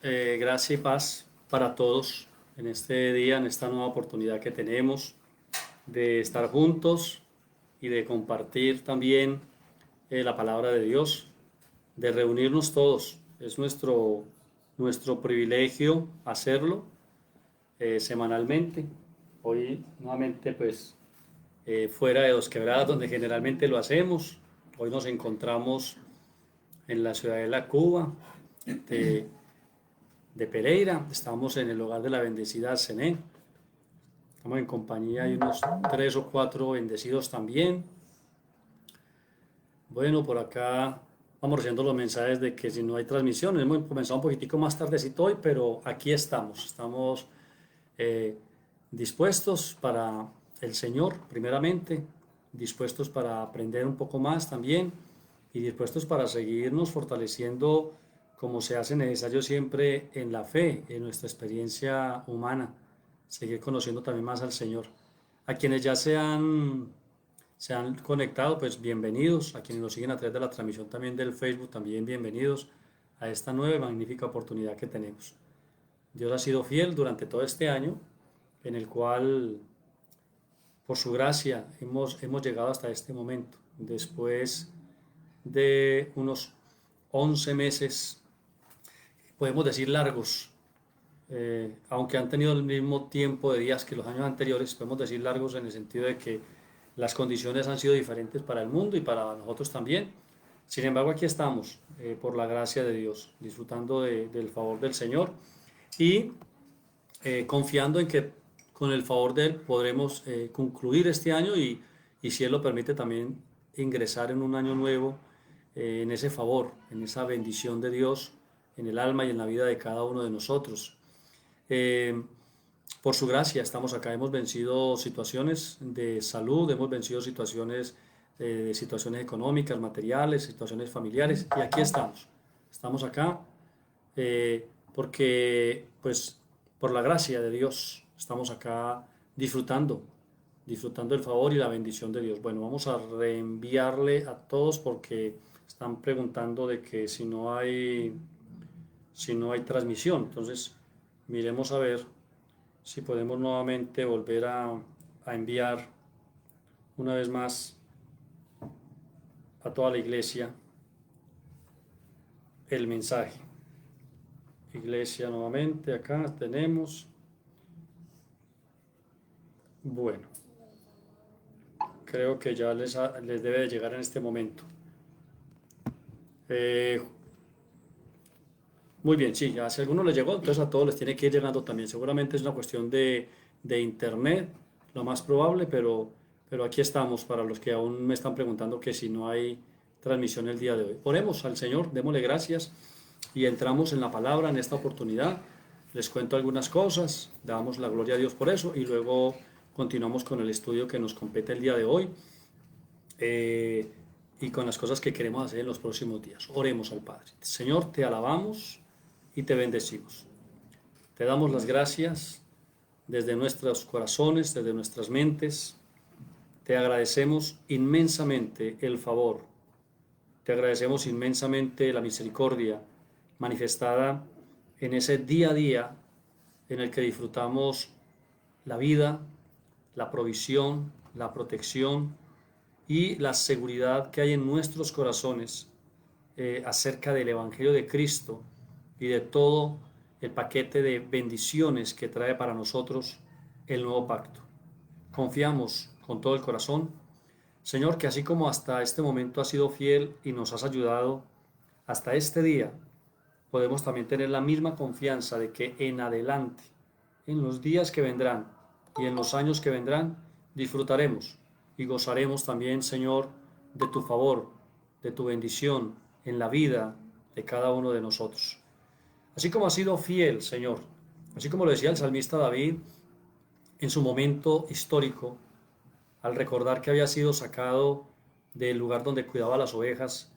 Gracia y paz para todos en este día, en esta nueva oportunidad que tenemos de estar juntos y de compartir también la palabra de Dios, de reunirnos todos. Es nuestro privilegio hacerlo semanalmente. Hoy nuevamente pues fuera de Dos Quebradas donde generalmente lo hacemos. Hoy nos encontramos en la ciudad de La Cuba, de Pereira. Estamos en el hogar de la bendecida Cené. Estamos en compañía de unos tres o cuatro bendecidos también. Bueno, por acá vamos recibiendo los mensajes de que si no hay transmisión, hemos comenzado un poquitico más tardecito hoy, pero aquí estamos. Estamos eh, dispuestos para el Señor, primeramente, dispuestos para aprender un poco más también y dispuestos para seguirnos fortaleciendo como se hace necesario siempre en la fe, en nuestra experiencia humana, seguir conociendo también más al Señor. A quienes ya se han conectado, pues bienvenidos. A quienes nos siguen a través de la transmisión también del Facebook, también bienvenidos a esta nueva y magnífica oportunidad que tenemos. Dios ha sido fiel durante todo este año, en el cual, por su gracia, hemos llegado hasta este momento. Después de unos 11 meses, podemos decir largos, aunque han tenido el mismo tiempo de días que los años anteriores, podemos decir largos en el sentido de que las condiciones han sido diferentes para el mundo y para nosotros también. Sin embargo, aquí estamos, por la gracia de Dios, disfrutando del favor del Señor y confiando en que con el favor de Él podremos concluir este año y si Él lo permite también ingresar en un año nuevo en ese favor, en esa bendición de Dios en el alma y en la vida de cada uno de nosotros. Eh, por su gracia estamos acá, hemos vencido situaciones de salud, hemos vencido situaciones económicas, materiales, situaciones familiares y aquí estamos. Estamos acá porque pues por la gracia de Dios estamos acá disfrutando el favor y la bendición de Dios. Bueno, vamos a reenviarle a todos porque están preguntando de que si no hay transmisión. Entonces, miremos a ver si podemos nuevamente volver a enviar una vez más a toda la iglesia el mensaje. Iglesia nuevamente, acá tenemos. Bueno, creo que ya les debe de llegar en este momento. Eh, Muy bien, sí, ya si a alguno les llegó, entonces a todos les tiene que ir llegando también. Seguramente es una cuestión de internet, lo más probable, pero aquí estamos para los que aún me están preguntando que si no hay transmisión el día de hoy. Oremos al Señor, démosle gracias y entramos en la palabra en esta oportunidad. Les cuento algunas cosas, damos la gloria a Dios por eso y luego continuamos con el estudio que nos compete el día de hoy eh, y con las cosas que queremos hacer en los próximos días. Oremos al Padre. Señor, te alabamos y te bendecimos. Te damos las gracias desde nuestros corazones, desde nuestras mentes. Te agradecemos inmensamente el favor. Te agradecemos inmensamente la misericordia manifestada en ese día a día en el que disfrutamos la vida, la provisión, la protección y la seguridad que hay en nuestros corazones acerca del Evangelio de Cristo y de todo el paquete de bendiciones que trae para nosotros el nuevo pacto. Confiamos con todo el corazón, Señor, que así como hasta este momento has sido fiel y nos has ayudado, hasta este día podemos también tener la misma confianza de que en adelante, en los días que vendrán y en los años que vendrán, disfrutaremos y gozaremos también, Señor, de tu favor, de tu bendición en la vida de cada uno de nosotros. Así como has sido fiel, Señor, así como lo decía el salmista David en su momento histórico, al recordar que había sido sacado del lugar donde cuidaba las ovejas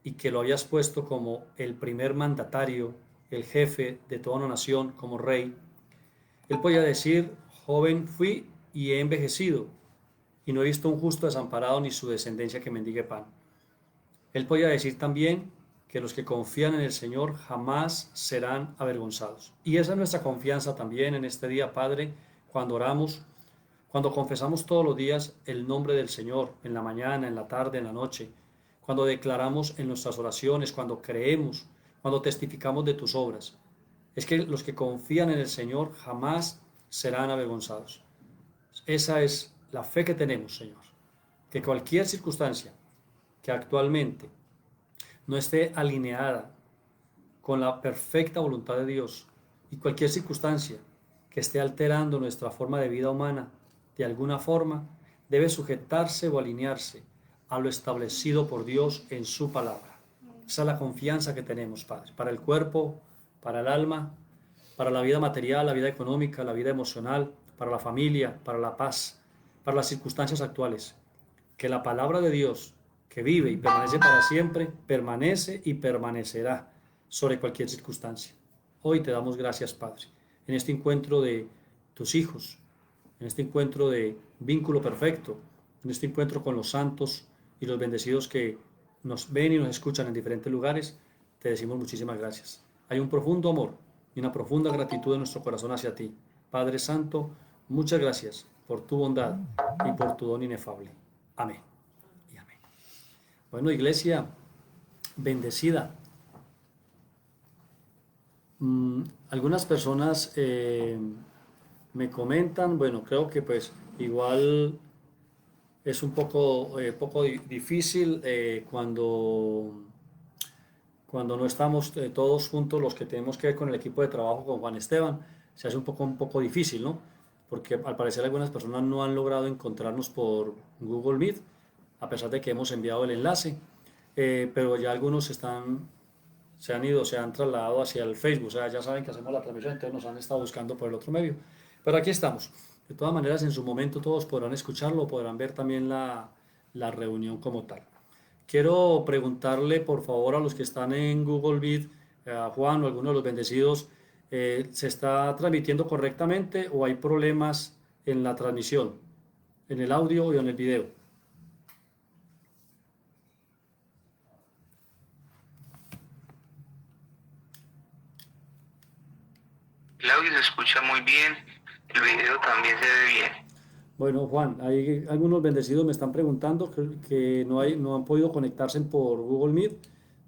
y que lo habías puesto como el primer mandatario, el jefe de toda una nación, como rey, él podía decir: joven fui y he envejecido, y no he visto un justo desamparado ni su descendencia que mendigue pan. Él podía decir también que los que confían en el Señor jamás serán avergonzados. Y esa es nuestra confianza también en este día, Padre, cuando oramos, cuando confesamos todos los días el nombre del Señor, en la mañana, en la tarde, en la noche, cuando declaramos en nuestras oraciones, cuando creemos, cuando testificamos de tus obras. Es que los que confían en el Señor jamás serán avergonzados. Esa es la fe que tenemos, Señor. Que cualquier circunstancia que actualmente no esté alineada con la perfecta voluntad de Dios y cualquier circunstancia que esté alterando nuestra forma de vida humana de alguna forma, debe sujetarse o alinearse a lo establecido por Dios en su palabra. Esa es la confianza que tenemos, Padre, para el cuerpo, para el alma, para la vida material, la vida económica, la vida emocional, para la familia, para la paz, para las circunstancias actuales. Que la palabra de Dios, que vive y permanece para siempre, permanece y permanecerá sobre cualquier circunstancia. Hoy te damos gracias, Padre, en este encuentro de tus hijos, en este encuentro de vínculo perfecto, en este encuentro con los santos y los bendecidos que nos ven y nos escuchan en diferentes lugares. Te decimos muchísimas gracias. Hay un profundo amor y una profunda gratitud en nuestro corazón hacia ti. Padre Santo, muchas gracias por tu bondad y por tu don inefable. Amén y amén. Bueno, iglesia bendecida. Algunas personas me comentan, bueno, creo que pues igual es un poco difícil cuando no estamos todos juntos los que tenemos que ver con el equipo de trabajo con Juan Esteban, se hace un poco difícil, ¿no? Porque al parecer algunas personas no han logrado encontrarnos por Google Meet, a pesar de que hemos enviado el enlace, pero ya algunos se han trasladado hacia el Facebook, o sea, ya saben que hacemos la transmisión, entonces nos han estado buscando por el otro medio. Pero aquí estamos. De todas maneras, en su momento todos podrán escucharlo, podrán ver también la reunión como tal. Quiero preguntarle, por favor, a los que están en Google Meet, a Juan o alguno de los bendecidos, ¿se está transmitiendo correctamente o hay problemas en la transmisión, en el audio y en el video? El audio se escucha muy bien, el video también se ve bien. Bueno, Juan, hay algunos bendecidos me están preguntando que no han podido conectarse por Google Meet,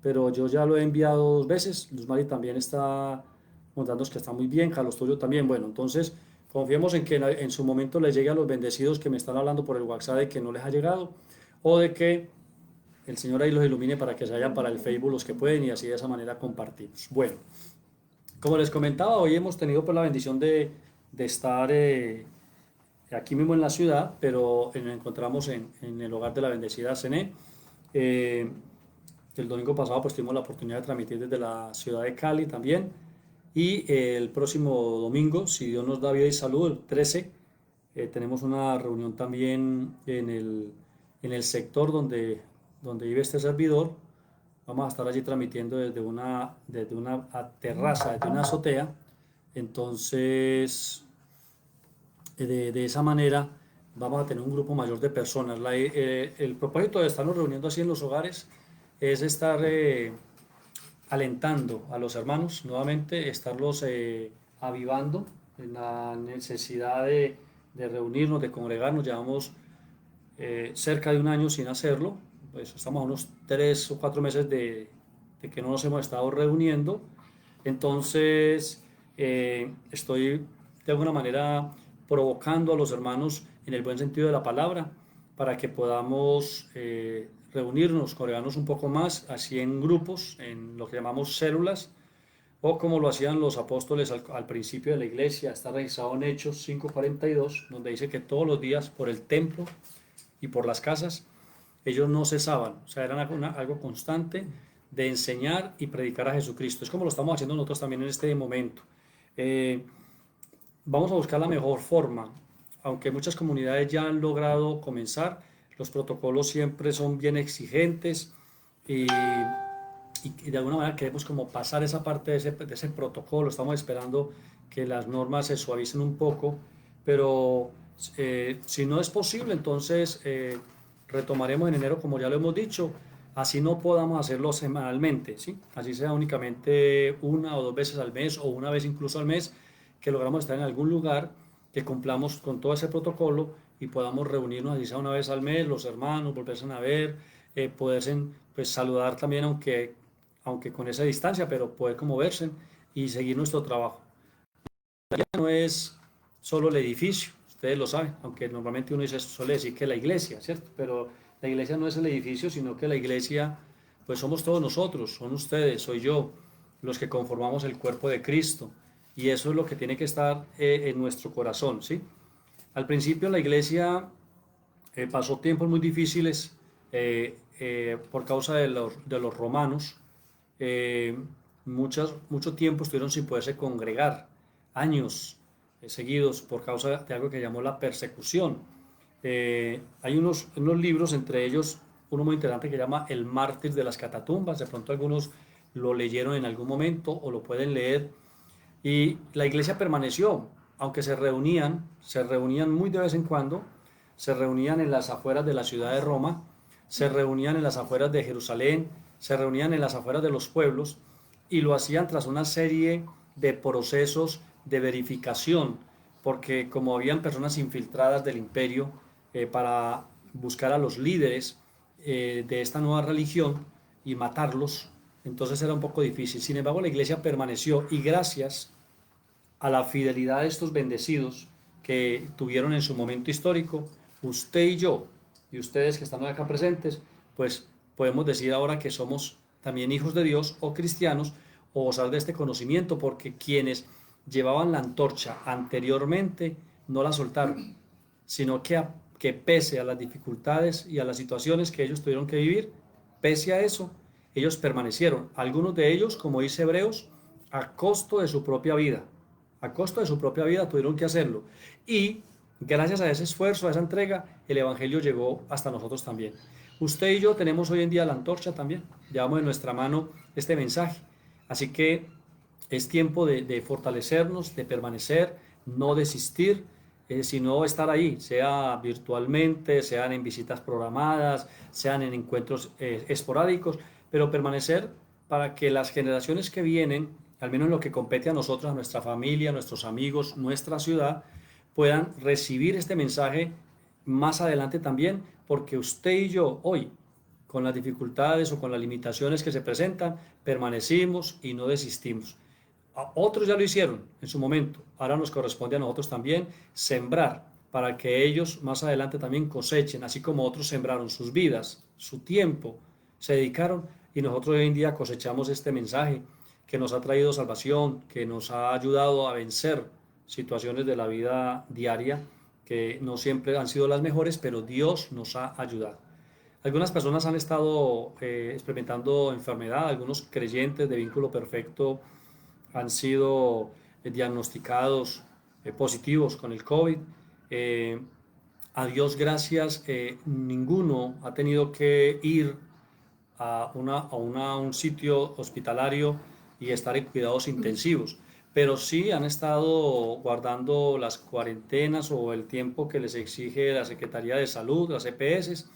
pero yo ya lo he enviado 2 veces. Luz Mari también está contándonos que está muy bien, Carlos Tulio también. Bueno, entonces confiemos en que en su momento les llegue a los bendecidos que me están hablando por el WhatsApp de que no les ha llegado, o de que el Señor ahí los ilumine para que se vayan para el Facebook los que pueden y así de esa manera compartimos. Bueno, como les comentaba, hoy hemos tenido pues la bendición de estar aquí mismo en la ciudad, pero nos encontramos en el hogar de la bendecida Cené. Eh, el domingo pasado pues tuvimos la oportunidad de transmitir desde la ciudad de Cali también. Y el próximo domingo, si Dios nos da vida y salud, el 13, tenemos una reunión también en el sector donde vive este servidor. Vamos a estar allí transmitiendo desde una terraza, desde una azotea. Entonces, de esa manera vamos a tener un grupo mayor de personas. El propósito de estarnos reuniendo así en los hogares es estar alentando a los hermanos nuevamente, estarlos avivando en la necesidad de reunirnos, de congregarnos. Llevamos cerca de un año sin hacerlo, pues estamos a unos 3 o 4 meses de que no nos hemos estado reuniendo. Entonces estoy de alguna manera provocando a los hermanos en el buen sentido de la palabra para que podamos reunirnos, congregarnos un poco más, así en grupos, en lo que llamamos células, o como lo hacían los apóstoles al principio de la iglesia. Está registrado en Hechos 5:42, donde dice que todos los días por el templo y por las casas ellos no cesaban, o sea, era algo constante de enseñar y predicar a Jesucristo. Es como lo estamos haciendo nosotros también en este momento. Vamos a buscar la mejor forma, aunque muchas comunidades ya han logrado comenzar, los protocolos siempre son bien exigentes y de alguna manera queremos como pasar esa parte de ese protocolo. Estamos esperando que las normas se suavicen un poco, pero si no es posible, entonces retomaremos en enero, como ya lo hemos dicho, así no podamos hacerlo semanalmente, ¿sí? Así sea únicamente una o dos veces al mes o una vez incluso al mes, que logramos estar en algún lugar, que cumplamos con todo ese protocolo y podamos reunirnos así sea una vez al mes, los hermanos, volverse a ver, poderse pues, saludar también, aunque con esa distancia, pero poder como verse y seguir nuestro trabajo. No es solo el edificio, ustedes lo saben, aunque normalmente uno dice, suele decir que la iglesia, ¿cierto? Pero la iglesia no es el edificio, sino que la iglesia, pues somos todos nosotros, son ustedes, soy yo, los que conformamos el cuerpo de Cristo. Y eso es lo que tiene que estar en nuestro corazón, ¿sí? Al principio la iglesia pasó tiempos muy difíciles por causa de los romanos. eh, mucho tiempo estuvieron sin poderse congregar, años seguidos por causa de algo que llamó la persecución. Hay unos libros, entre ellos uno muy interesante que llama El mártir de las catatumbas, de pronto algunos lo leyeron en algún momento o lo pueden leer, y la iglesia permaneció, aunque se reunían muy de vez en cuando, se reunían en las afueras de la ciudad de Roma, se reunían en las afueras de Jerusalén, se reunían en las afueras de los pueblos y lo hacían tras una serie de procesos de verificación, porque como habían personas infiltradas del imperio para buscar a los líderes de esta nueva religión y matarlos, entonces era un poco difícil. Sin embargo, la iglesia permaneció y gracias a la fidelidad de estos bendecidos que tuvieron en su momento histórico, usted y yo, y ustedes que están acá presentes, pues podemos decir ahora que somos también hijos de Dios o cristianos o gozar de este conocimiento, porque quienes llevaban la antorcha anteriormente no la soltaron, sino que pese a las dificultades y a las situaciones que ellos tuvieron que vivir, pese a eso, ellos permanecieron, algunos de ellos, como dice Hebreos, a costo de su propia vida. A costo de su propia vida tuvieron que hacerlo. Y gracias a ese esfuerzo, a esa entrega, el Evangelio llegó hasta nosotros también. Usted y yo tenemos hoy en día la antorcha también. Llevamos en nuestra mano este mensaje. Así que es tiempo de fortalecernos, de permanecer, no desistir, sino estar ahí, sea virtualmente, sean en visitas programadas, sean en encuentros esporádicos, pero permanecer para que las generaciones que vienen, al menos en lo que compete a nosotros, a nuestra familia, a nuestros amigos, nuestra ciudad, puedan recibir este mensaje más adelante también, porque usted y yo hoy, con las dificultades o con las limitaciones que se presentan, permanecimos y no desistimos. Otros ya lo hicieron en su momento, ahora nos corresponde a nosotros también sembrar para que ellos más adelante también cosechen, así como otros sembraron sus vidas, su tiempo, se dedicaron y nosotros hoy en día cosechamos este mensaje que nos ha traído salvación, que nos ha ayudado a vencer situaciones de la vida diaria que no siempre han sido las mejores, pero Dios nos ha ayudado. Algunas personas han estado experimentando enfermedad, algunos creyentes de vínculo perfecto han sido diagnosticados positivos con el COVID. Eh, a Dios gracias, ninguno ha tenido que ir a un sitio hospitalario y estar en cuidados intensivos, pero sí han estado guardando las cuarentenas o el tiempo que les exige la Secretaría de Salud, las EPS.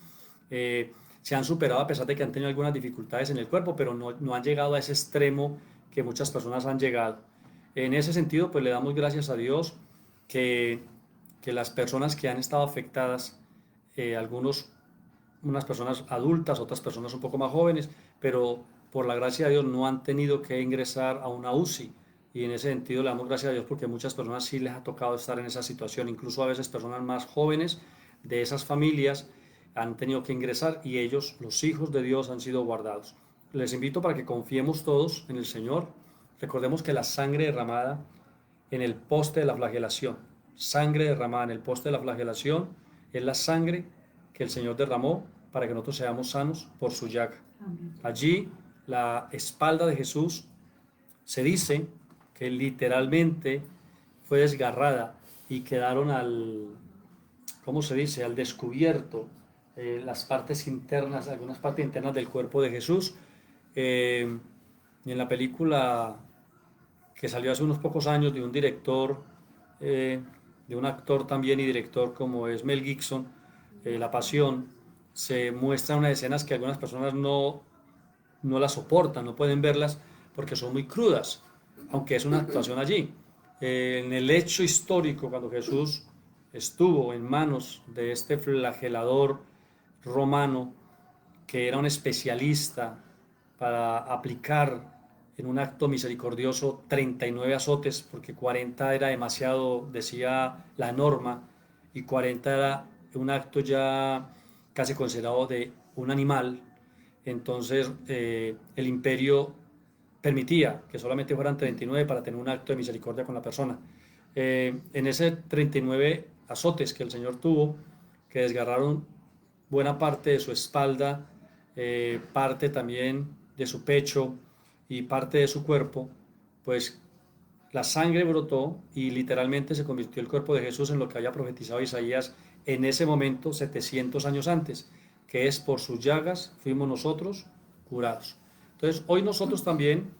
Se han superado a pesar de que han tenido algunas dificultades en el cuerpo, pero no han llegado a ese extremo que muchas personas han llegado. En ese sentido, pues le damos gracias a Dios que, que las personas que han estado afectadas, unas personas adultas, otras personas un poco más jóvenes, pero por la gracia de Dios no han tenido que ingresar a una UCI. Y en ese sentido le damos gracias a Dios porque muchas personas sí les ha tocado estar en esa situación, incluso a veces personas más jóvenes de esas familias han tenido que ingresar y ellos, los hijos de Dios, han sido guardados. Les invito para que confiemos todos en el Señor. Recordemos que la sangre derramada en el poste de la flagelación, sangre derramada en el poste de la flagelación, es la sangre que el Señor derramó para que nosotros seamos sanos por su llaga. Allí, la espalda de Jesús se dice que literalmente fue desgarrada y quedaron ¿cómo se dice?, al descubierto las partes internas, algunas partes internas del cuerpo de Jesús. Y en la película que salió hace unos pocos años de un director, de un actor también y director como es Mel Gibson, La Pasión, se muestran unas escenas que algunas personas no las soportan, no pueden verlas porque son muy crudas, aunque es una actuación allí. En el hecho histórico, cuando Jesús estuvo en manos de este flagelador romano, que era un especialista para aplicar en un acto misericordioso 39 azotes, porque 40 era demasiado, decía la norma, y 40 era un acto ya casi considerado de un animal. Entonces el imperio permitía que solamente fueran 39 para tener un acto de misericordia con la persona. En ese 39 azotes que el Señor tuvo, que desgarraron buena parte de su espalda, parte también de su pecho y parte de su cuerpo, pues la sangre brotó y literalmente se convirtió el cuerpo de Jesús en lo que había profetizado Isaías en ese momento 700 años antes, que es por sus llagas fuimos nosotros curados. Entonces hoy nosotros también,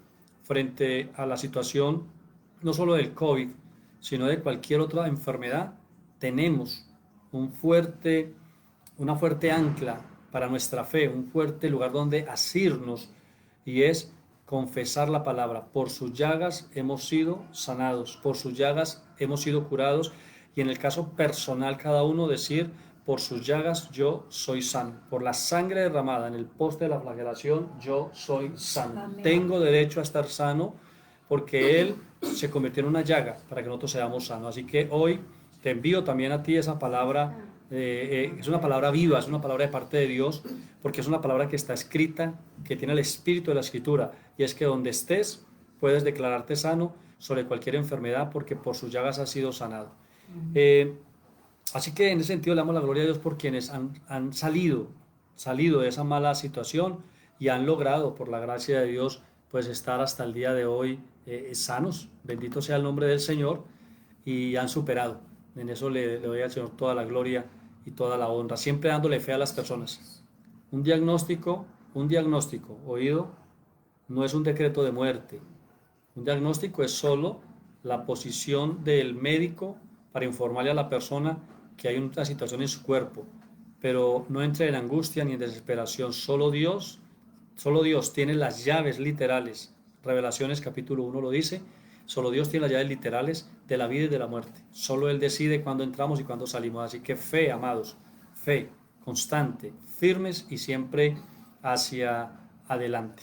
frente a la situación no solo del COVID, sino de cualquier otra enfermedad, tenemos un fuerte, una fuerte ancla para nuestra fe, un fuerte lugar donde asirnos, y es confesar la palabra. Por sus llagas hemos sido sanados, por sus llagas hemos sido curados, y en el caso personal cada uno decir, por sus llagas yo soy sano, por la sangre derramada en el poste de la flagelación yo soy sano. Amén. Tengo derecho a estar sano porque Él se convirtió en una llaga para que nosotros seamos sanos. Así que hoy te envío también a ti esa palabra. Es una palabra viva, es una palabra de parte de Dios, porque es una palabra que está escrita, que tiene el espíritu de la escritura, y es que donde estés puedes declararte sano sobre cualquier enfermedad, porque por sus llagas has sido sanado. Así que en ese sentido le damos la gloria a Dios por quienes han salido de esa mala situación y han logrado, por la gracia de Dios, pues estar hasta el día de hoy sanos. Bendito sea el nombre del Señor, y han superado. En eso le doy al Señor toda la gloria y toda la honra, siempre dándole fe a las personas. Un diagnóstico, oído, no es un decreto de muerte. Un diagnóstico es solo la posición del médico para informarle a la persona que hay una situación en su cuerpo, pero no entre en angustia ni en desesperación. Solo Dios tiene las llaves literales. Revelaciones capítulo 1 lo dice. Solo Dios tiene las llaves literales de la vida y de la muerte. Solo Él decide cuándo entramos y cuándo salimos. Así que fe, amados, fe constante, firmes y siempre hacia adelante.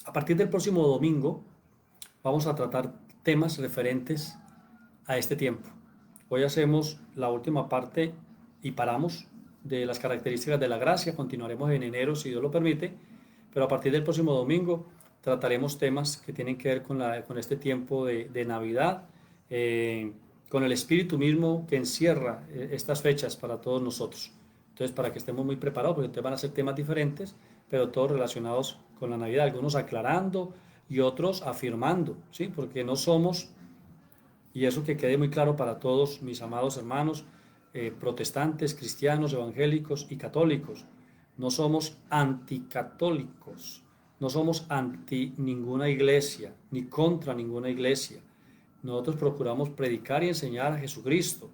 A partir del próximo domingo vamos a tratar temas referentes a este tiempo. Hoy hacemos la última parte y paramos de las características de la gracia. Continuaremos en enero si Dios lo permite, pero a partir del próximo domingo trataremos temas que tienen que ver con este tiempo de Navidad, con el espíritu mismo que encierra estas fechas para todos nosotros. Entonces, para que estemos muy preparados, porque entonces van a ser temas diferentes, pero todos relacionados con la Navidad, algunos aclarando y otros afirmando, ¿sí? Porque no somos, y eso que quede muy claro para todos mis amados hermanos, protestantes, cristianos, evangélicos y católicos, no somos anticatólicos, no somos anti ninguna iglesia, ni contra ninguna iglesia. Nosotros procuramos predicar y enseñar a Jesucristo.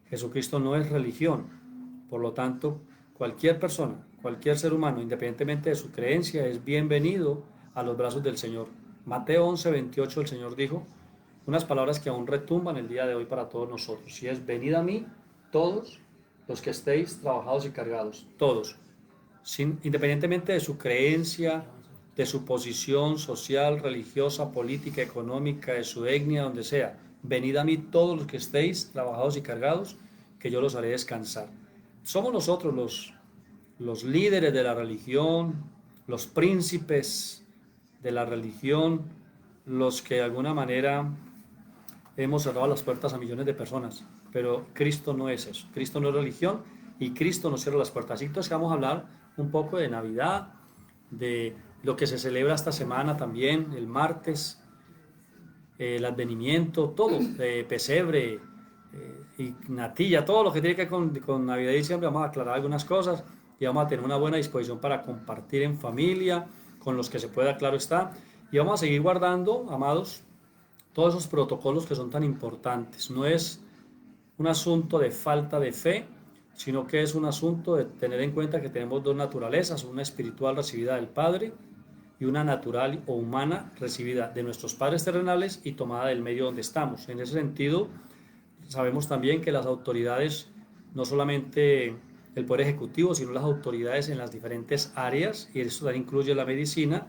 Jesucristo no es religión. Por lo tanto, cualquier persona, cualquier ser humano, independientemente de su creencia, es bienvenido a los brazos del Señor. Mateo 11:28 el Señor dijo unas palabras que aún retumban el día de hoy para todos nosotros. Y es: venid a mí todos los que estéis trabajados y cargados. Todos. Independientemente de su creencia, de su posición social, religiosa, política, económica, de su etnia, donde sea. Venid a mí todos los que estéis trabajados y cargados, que yo los haré descansar. Somos nosotros los líderes de la religión, los príncipes de la religión, los que de alguna manera hemos cerrado las puertas a millones de personas, pero Cristo no es eso. Cristo no es religión y Cristo nos cierra las puertas. Así que vamos a hablar un poco de Navidad, de lo que se celebra esta semana también, el martes, el advenimiento, todo, pesebre, y natilla, todo lo que tiene que ver con Navidad y diciembre. Vamos a aclarar algunas cosas y vamos a tener una buena disposición para compartir en familia, con los que se pueda, claro está, y vamos a seguir guardando, amados, todos esos protocolos que son tan importantes. No es un asunto de falta de fe, sino que es un asunto de tener en cuenta que tenemos dos naturalezas, una espiritual recibida del Padre y una natural o humana recibida de nuestros padres terrenales y tomada del medio donde estamos. En ese sentido, sabemos también que las autoridades, no solamente el Poder Ejecutivo, sino las autoridades en las diferentes áreas, y eso también incluye la medicina,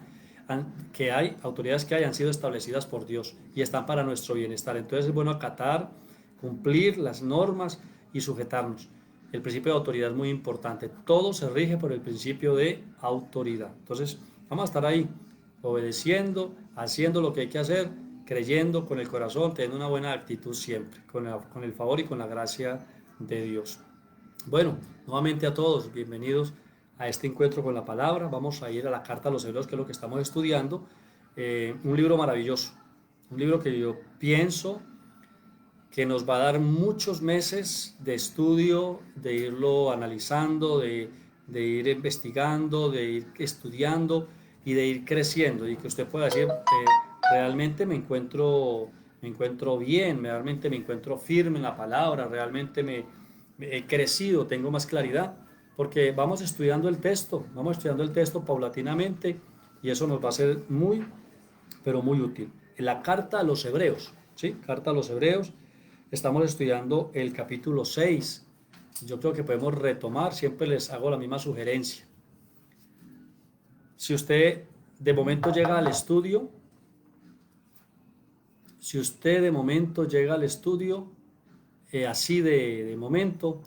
que hay, autoridades que han sido establecidas por Dios y están para nuestro bienestar. Entonces es bueno acatar, cumplir las normas y sujetarnos. El principio de autoridad es muy importante. Todo se rige por el principio de autoridad. Entonces vamos a estar ahí, obedeciendo, haciendo lo que hay que hacer, creyendo con el corazón, teniendo una buena actitud siempre, con el favor y con la gracia de Dios. Bueno, nuevamente a todos, bienvenidos a este encuentro con la palabra. Vamos a ir a la carta a los Hebreos, que es lo que estamos estudiando. Un libro maravilloso, un libro que yo pienso que nos va a dar muchos meses de estudio, de irlo analizando, de ir investigando, de ir estudiando y de ir creciendo, y que usted pueda decir, realmente me encuentro bien, realmente me encuentro firme en la palabra, realmente me he crecido, tengo más claridad, porque vamos estudiando el texto paulatinamente, y eso nos va a ser muy, pero muy útil. En la carta a los Hebreos, ¿sí? Carta a los Hebreos, estamos estudiando el capítulo 6. Yo creo que podemos retomar, siempre les hago la misma sugerencia. Si usted de momento llega al estudio, así de momento,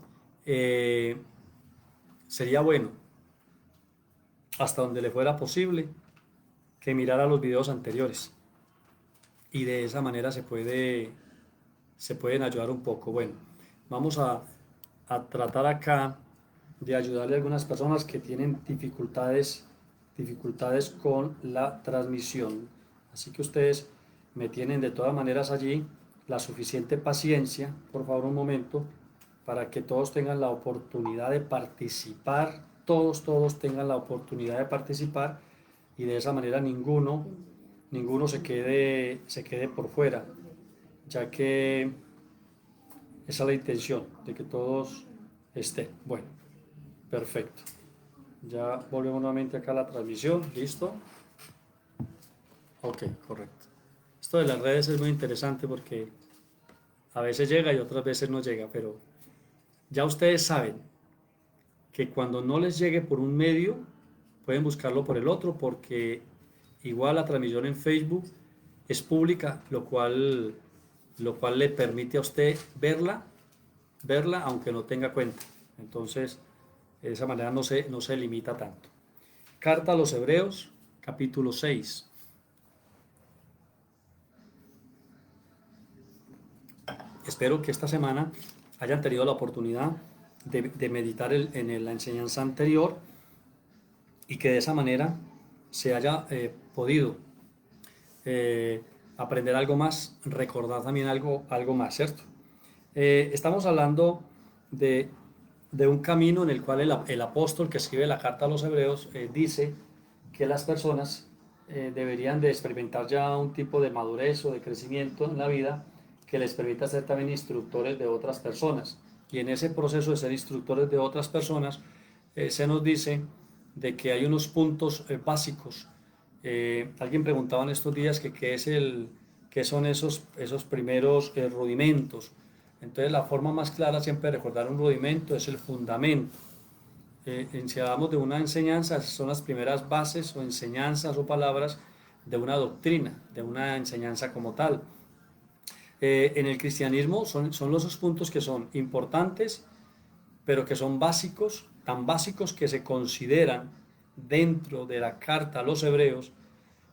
sería bueno, hasta donde le fuera posible, que mirara los videos anteriores, y de esa manera se pueden ayudar un poco. Bueno, vamos a tratar acá de ayudarle a algunas personas que tienen dificultades con la transmisión. Así que ustedes me tienen de todas maneras allí la suficiente paciencia, por favor un momento, para que todos tengan la oportunidad de participar, todos tengan la oportunidad de participar, y de esa manera ninguno se quede por fuera, ya que esa es la intención, de que todos estén. Bueno, perfecto. Ya volvemos nuevamente acá a la transmisión, ¿listo? Ok, correcto. Esto de las redes es muy interesante porque a veces llega y otras veces no llega, pero ya ustedes saben que cuando no les llegue por un medio, pueden buscarlo por el otro, porque igual la transmisión en Facebook es pública, lo cual le permite a usted verla aunque no tenga cuenta. Entonces, de esa manera no se limita tanto. Carta a los Hebreos, capítulo 6. Espero que esta semana hayan tenido la oportunidad de meditar en la enseñanza anterior, y que de esa manera se haya podido aprender algo más, recordar también algo más, ¿cierto? Estamos hablando de un camino en el cual el apóstol que escribe la carta a los Hebreos dice que las personas deberían de experimentar ya un tipo de madurez o de crecimiento en la vida que les permita ser también instructores de otras personas. Y en ese proceso de ser instructores de otras personas, se nos dice de que hay unos puntos básicos. Alguien preguntaba en estos días que qué son esos primeros rudimentos. Entonces la forma más clara siempre de recordar un rudimento es el fundamento. Si hablamos de una enseñanza, son las primeras bases o enseñanzas o palabras de una doctrina, de una enseñanza como tal. En el cristianismo son los puntos que son importantes, pero que son básicos, tan básicos que se consideran dentro de la carta a los Hebreos,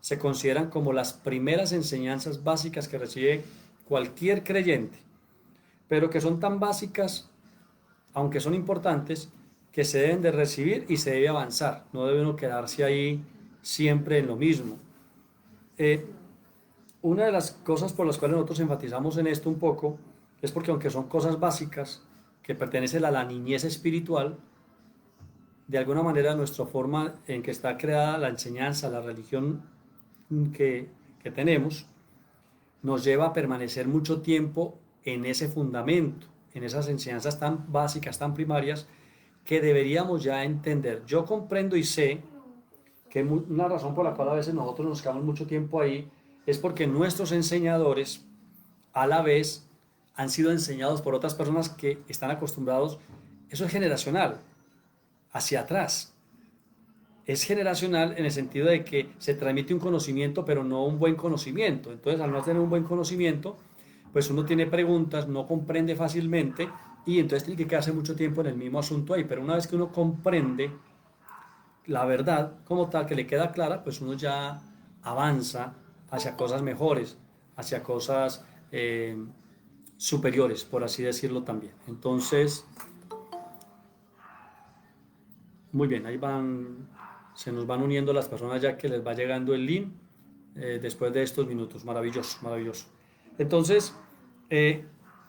se consideran como las primeras enseñanzas básicas que recibe cualquier creyente, pero que son tan básicas, aunque son importantes, que se deben de recibir y se debe avanzar, no debe uno quedarse ahí siempre en lo mismo. Una de las cosas por las cuales nosotros enfatizamos en esto un poco es porque, aunque son cosas básicas que pertenecen a la niñez espiritual, de alguna manera nuestra forma en que está creada la enseñanza, la religión que tenemos, nos lleva a permanecer mucho tiempo en ese fundamento, en esas enseñanzas tan básicas, tan primarias, que deberíamos ya entender. Yo comprendo y sé que una razón por la cual a veces nosotros nos quedamos mucho tiempo ahí es porque nuestros enseñadores a la vez han sido enseñados por otras personas que están acostumbrados, eso es generacional, hacia atrás. Es generacional en el sentido de que se transmite un conocimiento, pero no un buen conocimiento. Entonces, al no tener un buen conocimiento, pues uno tiene preguntas, no comprende fácilmente y entonces tiene que quedarse mucho tiempo en el mismo asunto ahí. Pero una vez que uno comprende la verdad como tal, que le queda clara, pues uno ya avanza hacia cosas mejores, hacia cosas superiores, por así decirlo también. Entonces, muy bien, ahí van, se nos van uniendo las personas ya que les va llegando el link después de estos minutos. Maravilloso, maravilloso. Entonces,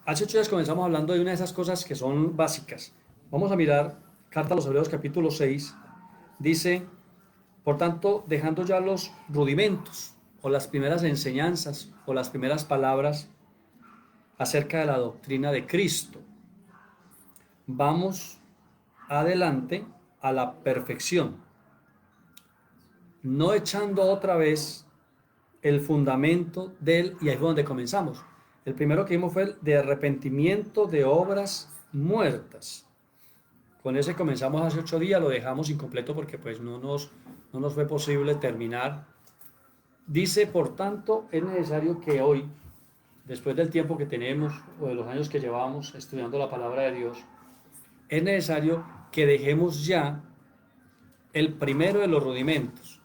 hace 8 días comenzamos hablando de una de esas cosas que son básicas. Vamos a mirar Carta a los Hebreos capítulo 6. Dice, por tanto, dejando ya los rudimentos o las primeras enseñanzas o las primeras palabras acerca de la doctrina de Cristo, vamos adelante a la perfección, no echando otra vez el fundamento del, y ahí fue donde comenzamos. El primero que vimos fue el de arrepentimiento de obras muertas. Con ese comenzamos hace 8 días, lo dejamos incompleto porque pues no nos fue posible terminar. Dice, por tanto, es necesario que hoy, después del tiempo que tenemos o de los años que llevamos estudiando la palabra de Dios, es necesario que dejemos ya el primero de los rudimentos,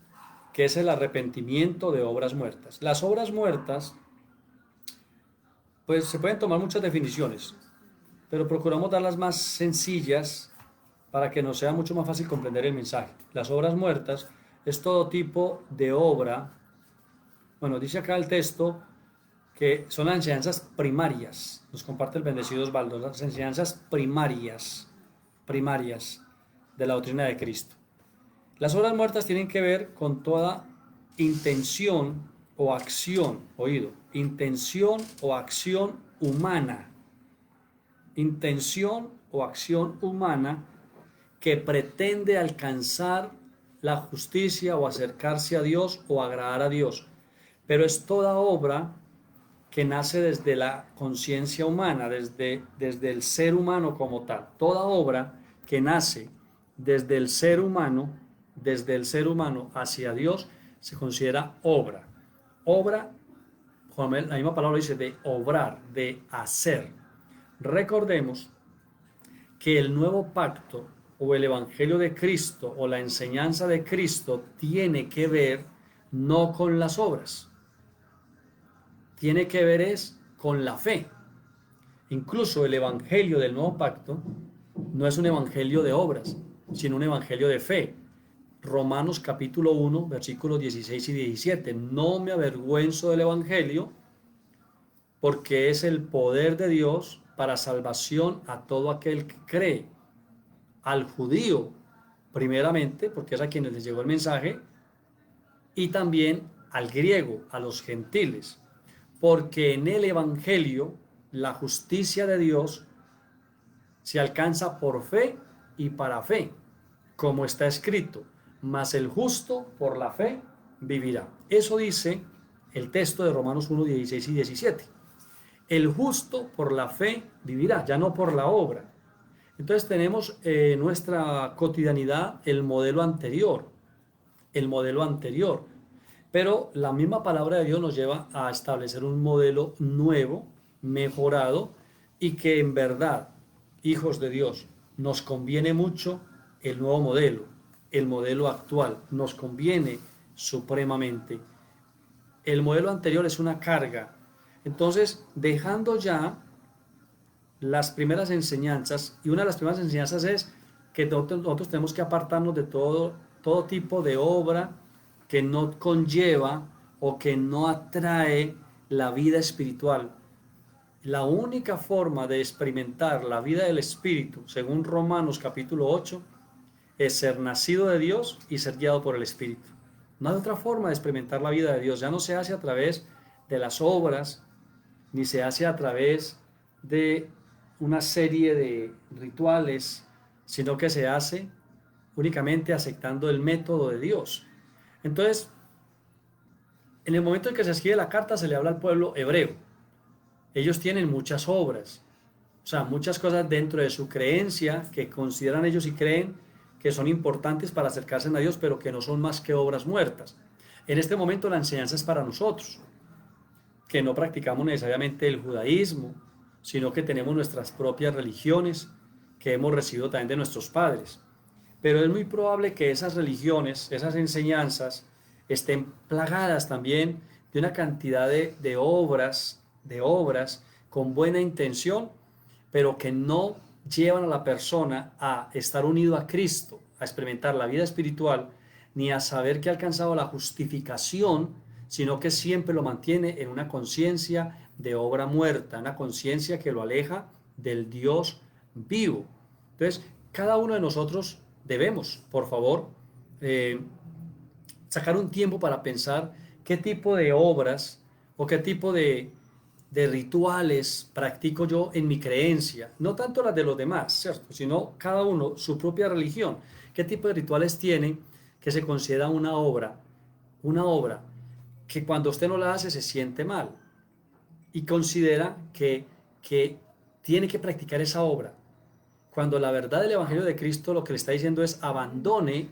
que es el arrepentimiento de obras muertas. Las obras muertas, pues se pueden tomar muchas definiciones, pero procuramos dar las más sencillas para que nos sea mucho más fácil comprender el mensaje. Las obras muertas es todo tipo de obra. Bueno, dice acá el texto que son las enseñanzas primarias. Nos comparte el bendecido Osvaldo, las enseñanzas primarias de la doctrina de Cristo. Las obras muertas tienen que ver con toda intención o acción, oído, intención o acción humana. Intención o acción humana que pretende alcanzar la justicia o acercarse a Dios o agradar a Dios. Pero es toda obra que nace desde la conciencia humana, desde el ser humano como tal. Toda obra que nace desde el ser humano hacia Dios, se considera obra. Obra, como la misma palabra dice, de obrar, de hacer. Recordemos que el nuevo pacto o el evangelio de Cristo o la enseñanza de Cristo tiene que ver no con las obras, tiene que ver es con la fe. Incluso el evangelio del nuevo pacto no es un evangelio de obras, sino un evangelio de fe. Romanos capítulo 1, versículos 16 y 17. No me avergüenzo del evangelio, porque es el poder de Dios para salvación a todo aquel que cree. Al judío, primeramente, porque es a quienes les llegó el mensaje, y también al griego, a los gentiles. Porque en el evangelio, la justicia de Dios se alcanza por fe y para fe, como está escrito, mas el justo por la fe vivirá. Eso dice el texto de Romanos 1, 16 y 17. El justo por la fe vivirá, ya no por la obra. Entonces tenemos en nuestra cotidianidad el modelo anterior, pero la misma palabra de Dios nos lleva a establecer un modelo nuevo, mejorado, y que en verdad, hijos de Dios, nos conviene mucho el nuevo modelo, el modelo actual, nos conviene supremamente. El modelo anterior es una carga. Entonces, dejando ya las primeras enseñanzas, y una de las primeras enseñanzas es que nosotros tenemos que apartarnos de todo tipo de obra que no conlleva o que no atrae la vida espiritual. La única forma de experimentar la vida del Espíritu, según Romanos capítulo 8, es ser nacido de Dios y ser guiado por el Espíritu. No hay otra forma de experimentar la vida de Dios. Ya no se hace a través de las obras, ni se hace a través de una serie de rituales, sino que se hace únicamente aceptando el método de Dios. Entonces, en el momento en que se escribe la carta se le habla al pueblo hebreo. Ellos tienen muchas obras, o sea, muchas cosas dentro de su creencia que consideran ellos y creen que son importantes para acercarse a Dios, pero que no son más que obras muertas. En este momento la enseñanza es para nosotros, que no practicamos necesariamente el judaísmo, sino que tenemos nuestras propias religiones que hemos recibido también de nuestros padres. Pero es muy probable que esas religiones, esas enseñanzas, estén plagadas también de una cantidad de obras con buena intención, pero que no llevan a la persona a estar unido a Cristo, a experimentar la vida espiritual, ni a saber que ha alcanzado la justificación, sino que siempre lo mantiene en una conciencia de obra muerta, una conciencia que lo aleja del Dios vivo. Entonces, cada uno de nosotros debemos, por favor, sacar un tiempo para pensar qué tipo de obras o qué tipo de rituales practico yo en mi creencia, no tanto las de los demás, ¿cierto? Sino cada uno su propia religión. ¿Qué tipo de rituales tiene que se considera una obra que cuando usted no la hace se siente mal y considera que tiene que practicar esa obra? Cuando la verdad del Evangelio de Cristo lo que le está diciendo es abandone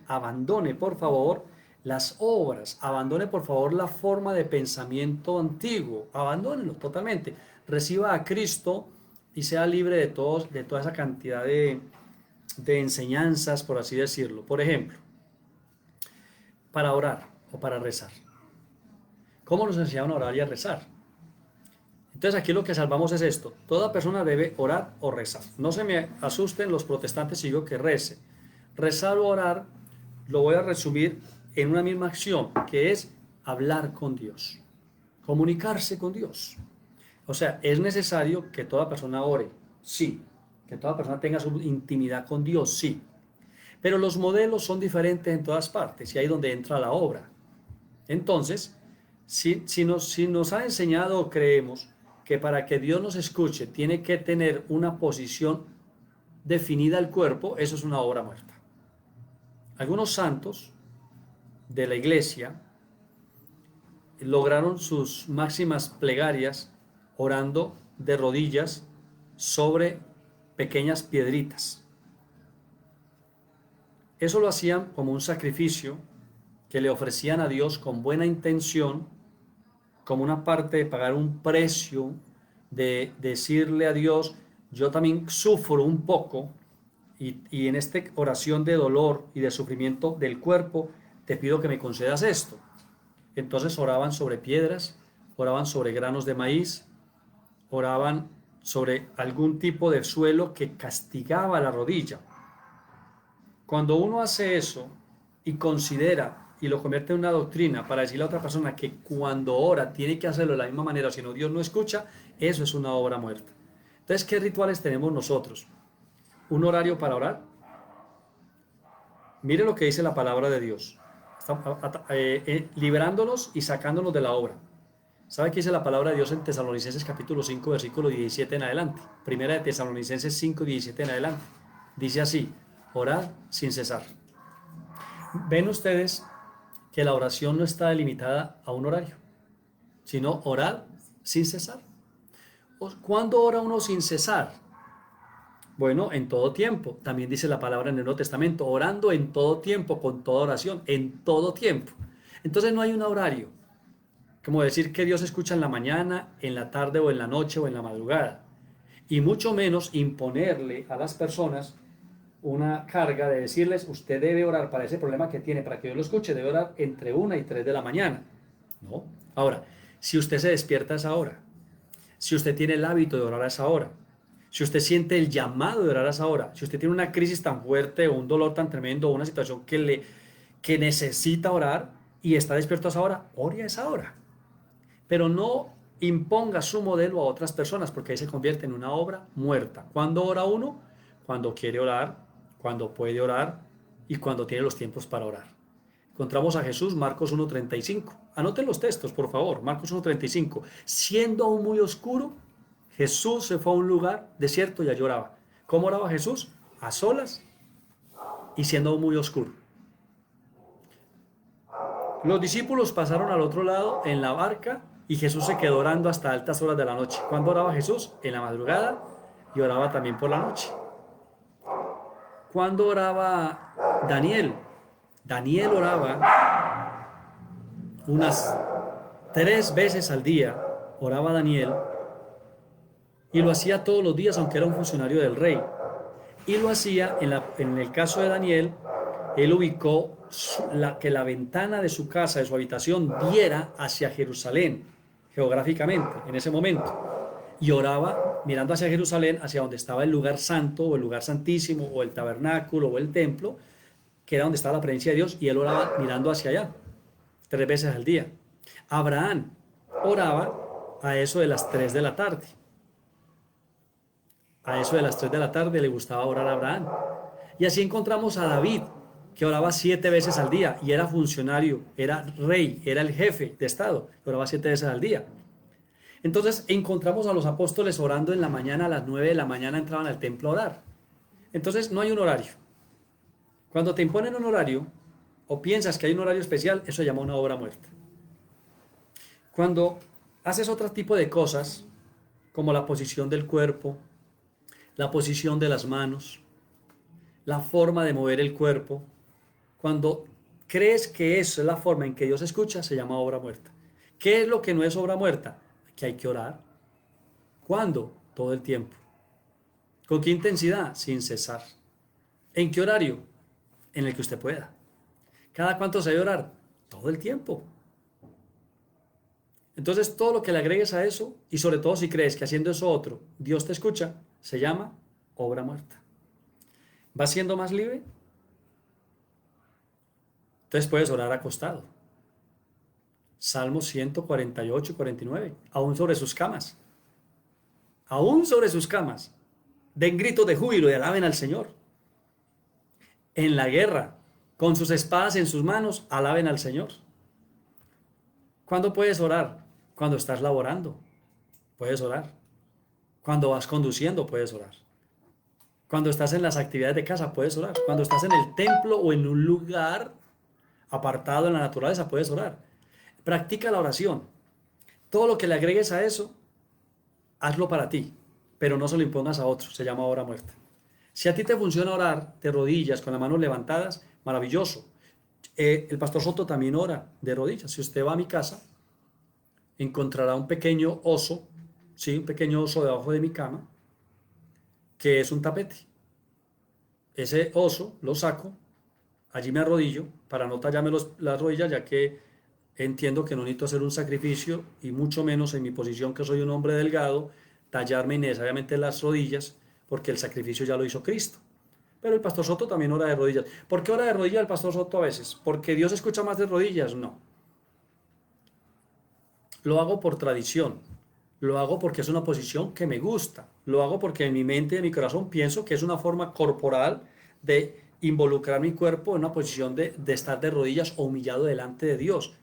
por favor las obras, abandone por favor la forma de pensamiento antiguo, abandónelo totalmente, reciba a Cristo y sea libre de toda esa cantidad de enseñanzas, por así decirlo. Por ejemplo, para orar o para rezar. ¿Cómo nos enseñaron a orar y a rezar? Entonces aquí lo que salvamos es esto: toda persona debe orar o rezar. No se me asusten los protestantes si digo que rece. Rezar o orar lo voy a resumir en una misma acción, que es hablar con Dios, comunicarse con Dios. O sea, es necesario que toda persona ore, sí, que toda persona tenga su intimidad con Dios, sí, pero los modelos son diferentes en todas partes y ahí es donde entra la obra. Entonces, si nos ha enseñado o creemos que para que Dios nos escuche tiene que tener una posición definida el cuerpo, eso es una obra muerta. Algunos santos de la iglesia lograron sus máximas plegarias orando de rodillas sobre pequeñas piedritas. Eso lo hacían como un sacrificio que le ofrecían a Dios con buena intención, como una parte de pagar un precio, de decirle a Dios: yo también sufro un poco y en esta oración de dolor y de sufrimiento del cuerpo te pido que me concedas esto. Entonces oraban sobre piedras, oraban sobre granos de maíz, oraban sobre algún tipo de suelo que castigaba la rodilla. Cuando uno hace eso y considera y lo convierte en una doctrina para decirle a otra persona que cuando ora tiene que hacerlo de la misma manera, si no Dios no escucha, eso es una obra muerta. Entonces, ¿qué rituales tenemos nosotros? ¿Un horario para orar? Mire lo que dice la palabra de Dios, liberándonos y sacándonos de la obra. ¿Sabe qué dice la palabra de Dios en Tesalonicenses capítulo 5, versículo 17 en adelante? Primera de Tesalonicenses 5, 17 en adelante. Dice así: orad sin cesar. Ven ustedes que la oración no está delimitada a un horario, sino orad sin cesar. ¿Cuándo ora uno sin cesar? Bueno, en todo tiempo. También dice la palabra en el Nuevo Testamento: orando en todo tiempo, con toda oración, en todo tiempo. Entonces no hay un horario, como decir que Dios escucha en la mañana, en la tarde o en la noche o en la madrugada. Y mucho menos imponerle a las personas una carga de decirles: usted debe orar para ese problema que tiene, para que Dios lo escuche, debe orar entre 1 y 3 de la mañana. No. Ahora, si usted se despierta a esa hora, si usted tiene el hábito de orar a esa hora, si usted siente el llamado de orar a esa hora, si usted tiene una crisis tan fuerte o un dolor tan tremendo o una situación que necesita orar y está despierto a esa hora, ore a esa hora. Pero no imponga su modelo a otras personas, porque ahí se convierte en una obra muerta. ¿Cuándo ora uno? Cuando quiere orar, cuando puede orar y cuando tiene los tiempos para orar. Encontramos a Jesús, Marcos 1:35. Anoten los textos, por favor. Marcos 1:35. Siendo aún muy oscuro, Jesús se fue a un lugar desierto y allí oraba. ¿Cómo oraba Jesús? A solas y siendo muy oscuro. Los discípulos pasaron al otro lado en la barca y Jesús se quedó orando hasta altas horas de la noche. ¿Cuándo oraba Jesús? En la madrugada y oraba también por la noche. ¿Cuándo oraba Daniel? Daniel oraba unas 3 veces al día, oraba Daniel, y lo hacía todos los días, aunque era un funcionario del rey. Y lo hacía, en el caso de Daniel, él ubicó que la ventana de su casa, de su habitación, diera hacia Jerusalén, geográficamente, en ese momento. Y oraba mirando hacia Jerusalén, hacia donde estaba el lugar santo, o el lugar santísimo, o el tabernáculo, o el templo, que era donde estaba la presencia de Dios, y él oraba mirando hacia allá, 3 veces al día. Abraham oraba a eso de las 3 de la tarde. A eso de las 3 de la tarde le gustaba orar a Abraham. Y así encontramos a David, que oraba 7 veces al día, y era funcionario, era rey, era el jefe de Estado, oraba 7 veces al día. Entonces encontramos a los apóstoles orando en la mañana, a las 9 de la mañana entraban al templo a orar. Entonces no hay un horario. Cuando te imponen un horario, o piensas que hay un horario especial, eso se llama una obra muerta. Cuando haces otro tipo de cosas, como la posición del cuerpo, la posición de las manos, la forma de mover el cuerpo, cuando crees que eso es la forma en que Dios escucha, se llama obra muerta. ¿Qué es lo que no es obra muerta? Que hay que orar. ¿Cuándo? Todo el tiempo. ¿Con qué intensidad? Sin cesar. ¿En qué horario? En el que usted pueda. ¿Cada cuánto se debe orar? Todo el tiempo. Entonces, todo lo que le agregues a eso, y sobre todo si crees que haciendo eso otro, Dios te escucha, se llama obra muerta. ¿Vas siendo más libre? Entonces puedes orar acostado. Salmos 148 y 49, aún sobre sus camas. Aún sobre sus camas. Den gritos de júbilo y alaben al Señor. En la guerra, con sus espadas en sus manos, alaben al Señor. ¿Cuándo puedes orar? Cuando estás laborando, puedes orar. Cuando vas conduciendo, puedes orar. Cuando estás en las actividades de casa, puedes orar. Cuando estás en el templo o en un lugar apartado en la naturaleza, puedes orar. Practica la oración. Todo lo que le agregues a eso, hazlo para ti, pero no se lo impongas a otros. Se llama obra muerta. Si a ti te funciona orar de rodillas, con las manos levantadas, maravilloso. El pastor Soto también ora de rodillas. Si usted va a mi casa, encontrará un pequeño oso, ¿sí? Un pequeño oso debajo de mi cama, que es un tapete. Ese oso lo saco, allí me arrodillo para no tallarme las rodillas, ya que entiendo que no necesito hacer un sacrificio, y mucho menos en mi posición, que soy un hombre delgado, tallarme innecesariamente las rodillas, porque el sacrificio ya lo hizo Cristo. Pero el pastor Soto también ora de rodillas. ¿Por qué ora de rodillas el pastor Soto a veces? ¿Porque Dios escucha más de rodillas? No. Lo hago por tradición. Lo hago porque es una posición que me gusta. Lo hago porque en mi mente y en mi corazón pienso que es una forma corporal de involucrar mi cuerpo en una posición de estar de rodillas o humillado delante de Dios.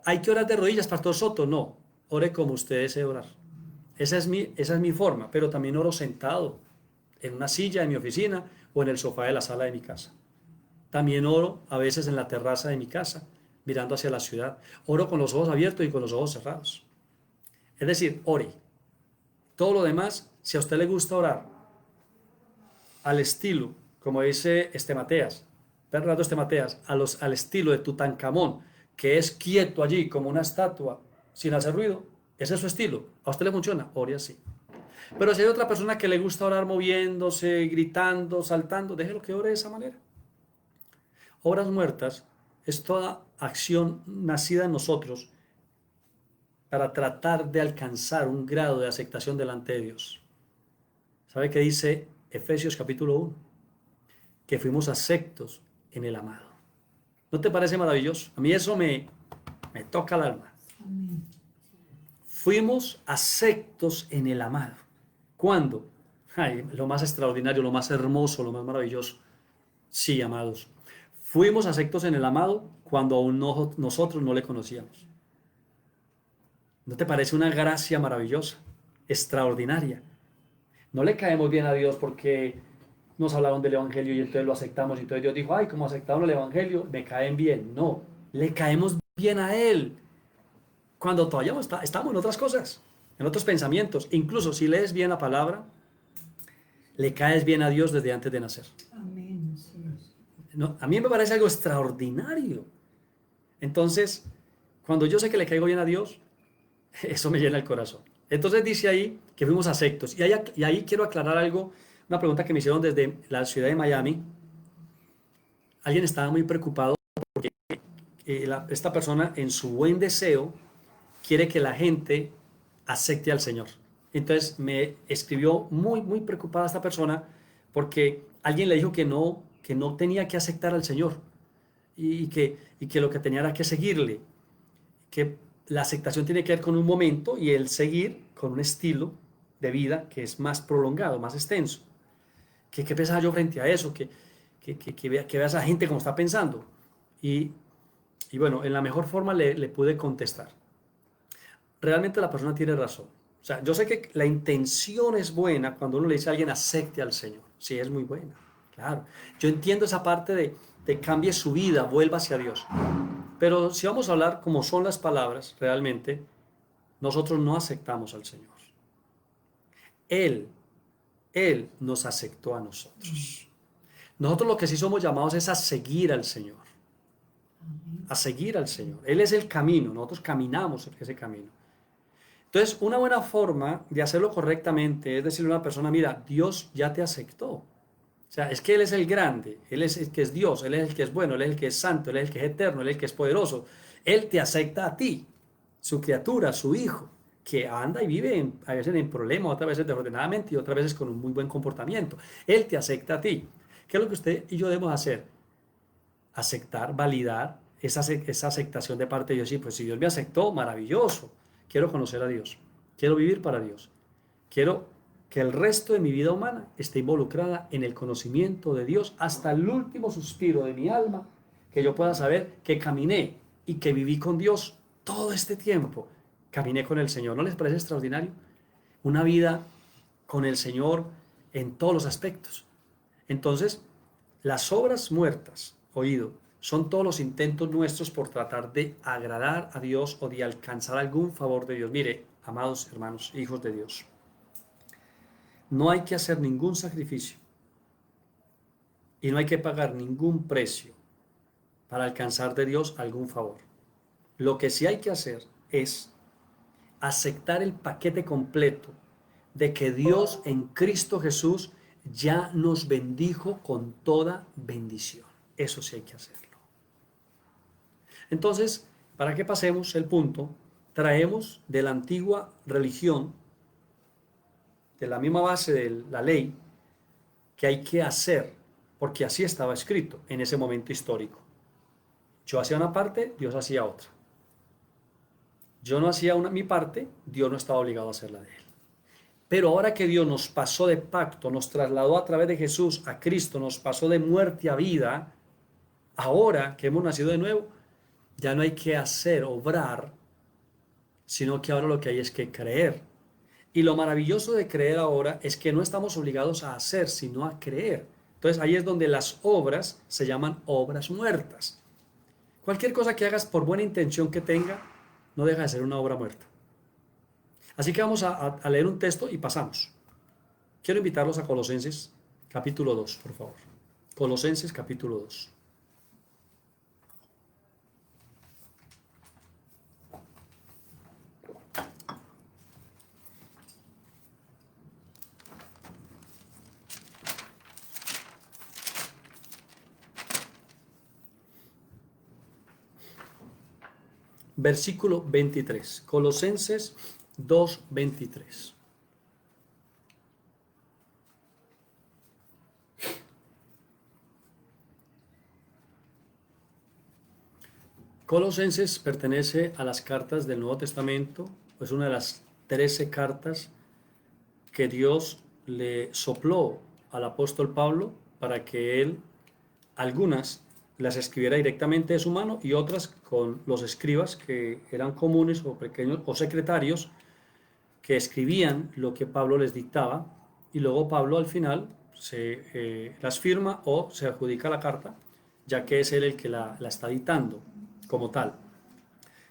¿Hay que orar de rodillas, pastor Soto? No. Ore como usted desee orar. Esa es mi forma, pero también oro sentado en una silla en mi oficina o en el sofá de la sala de mi casa. También oro a veces en la terraza de mi casa, mirando hacia la ciudad. Oro con los ojos abiertos y con los ojos cerrados. Es decir, ore. Todo lo demás, si a usted le gusta orar al estilo, como dice Estemateas, Bernardo Estemateas, al estilo de Tutankamón, que es quieto allí como una estatua, sin hacer ruido, ese es su estilo. ¿A usted le funciona? Ore así. Pero si hay otra persona que le gusta orar moviéndose, gritando, saltando, déjelo que ore de esa manera. Obras muertas es toda acción nacida en nosotros para tratar de alcanzar un grado de aceptación delante de Dios. ¿Sabe qué dice Efesios capítulo 1? Que fuimos aceptos en el amado. ¿No te parece maravilloso? A mí eso me toca el alma. Amén. Fuimos aceptos en el amado. ¿Cuándo? Ay, lo más extraordinario, lo más hermoso, lo más maravilloso. Sí, amados. Fuimos aceptos en el amado cuando aún nosotros no le conocíamos. ¿No te parece una gracia maravillosa? extraordinaria. No le caemos bien a Dios porque nos hablaron del Evangelio y entonces lo aceptamos y entonces Dios dijo, ay, como aceptaron el Evangelio, me caen bien. No, le caemos bien a Él cuando todavía estamos en otras cosas, en otros pensamientos. Incluso si lees bien la palabra, le caes bien a Dios desde antes de nacer. Amén, así es. No, a mí me parece algo extraordinario. Entonces, cuando yo sé que le caigo bien a Dios, eso me llena el corazón. Entonces dice ahí que fuimos aceptos. Y ahí quiero aclarar algo, una pregunta que me hicieron desde la ciudad de Miami. Alguien estaba muy preocupado porque esta persona en su buen deseo quiere que la gente acepte al Señor. Entonces me escribió muy, muy preocupada esta persona porque alguien le dijo que no tenía que aceptar al Señor y que lo que tenía era que seguirle, que la aceptación tiene que ver con un momento y el seguir con un estilo de vida que es más prolongado, más extenso. ¿Qué pensaba yo frente a eso? Que vea a esa gente como está pensando. Y, y bueno, en la mejor forma le pude contestar. Realmente la persona tiene razón. O sea, yo sé que la intención es buena cuando uno le dice a alguien acepte al Señor. Sí, es muy buena. Claro. Yo entiendo esa parte de cambie su vida, vuelva hacia Dios. Pero si vamos a hablar como son las palabras, realmente, nosotros no aceptamos al Señor. Él, Él nos aceptó a nosotros. Nosotros lo que sí somos llamados es a seguir al Señor. A seguir al Señor. Él es el camino, nosotros caminamos en ese camino. Entonces, una buena forma de hacerlo correctamente es decirle a una persona, mira, Dios ya te aceptó. O sea, es que Él es el grande, Él es el que es Dios, Él es el que es bueno, Él es el que es santo, Él es el que es eterno, Él es el que es poderoso. Él te acepta a ti, su criatura, su hijo, que anda y vive a veces en problemas, otras veces desordenadamente y otras veces con un muy buen comportamiento. Él te acepta a ti. ¿Qué es lo que usted y yo debemos hacer? Aceptar, validar esa aceptación de parte de Dios. Sí, pues si Dios me aceptó, maravilloso. Quiero conocer a Dios. Quiero vivir para Dios. Quiero que el resto de mi vida humana esté involucrada en el conocimiento de Dios hasta el último suspiro de mi alma, que yo pueda saber que caminé y que viví con Dios todo este tiempo. Caminé con el Señor. ¿No les parece extraordinario? Una vida con el Señor en todos los aspectos. Entonces, las obras muertas, oído, son todos los intentos nuestros por tratar de agradar a Dios o de alcanzar algún favor de Dios. Mire, amados hermanos, hijos de Dios, no hay que hacer ningún sacrificio y no hay que pagar ningún precio para alcanzar de Dios algún favor. Lo que sí hay que hacer es aceptar el paquete completo de que Dios en Cristo Jesús ya nos bendijo con toda bendición. Eso sí hay que hacerlo. Entonces, para que pasemos el punto, traemos de la antigua religión, de la misma base de la ley, que hay que hacer, porque así estaba escrito en ese momento histórico. Yo hacía una parte, Dios hacía otra. Yo no hacía mi parte, Dios no estaba obligado a hacer la de él. Pero ahora que Dios nos pasó de pacto, nos trasladó a través de Jesús a Cristo, nos pasó de muerte a vida, ahora que hemos nacido de nuevo, ya no hay que hacer, obrar, sino que ahora lo que hay es que creer. Y lo maravilloso de creer ahora es que no estamos obligados a hacer, sino a creer. Entonces ahí es donde las obras se llaman obras muertas. Cualquier cosa que hagas por buena intención que tenga, no deja de ser una obra muerta. Así que vamos a leer un texto y pasamos. Quiero invitarlos a Colosenses capítulo 2, por favor. Colosenses capítulo 2. Versículo 23. Colosenses 2, 23. Colosenses pertenece a las cartas del Nuevo Testamento, es una de las 13 cartas que Dios le sopló al apóstol Pablo para que él, algunas las escribiera directamente de su mano y otras con los escribas que eran comunes o pequeños o secretarios que escribían lo que Pablo les dictaba y luego Pablo al final las firma o se adjudica la carta, ya que es él el que la está dictando como tal.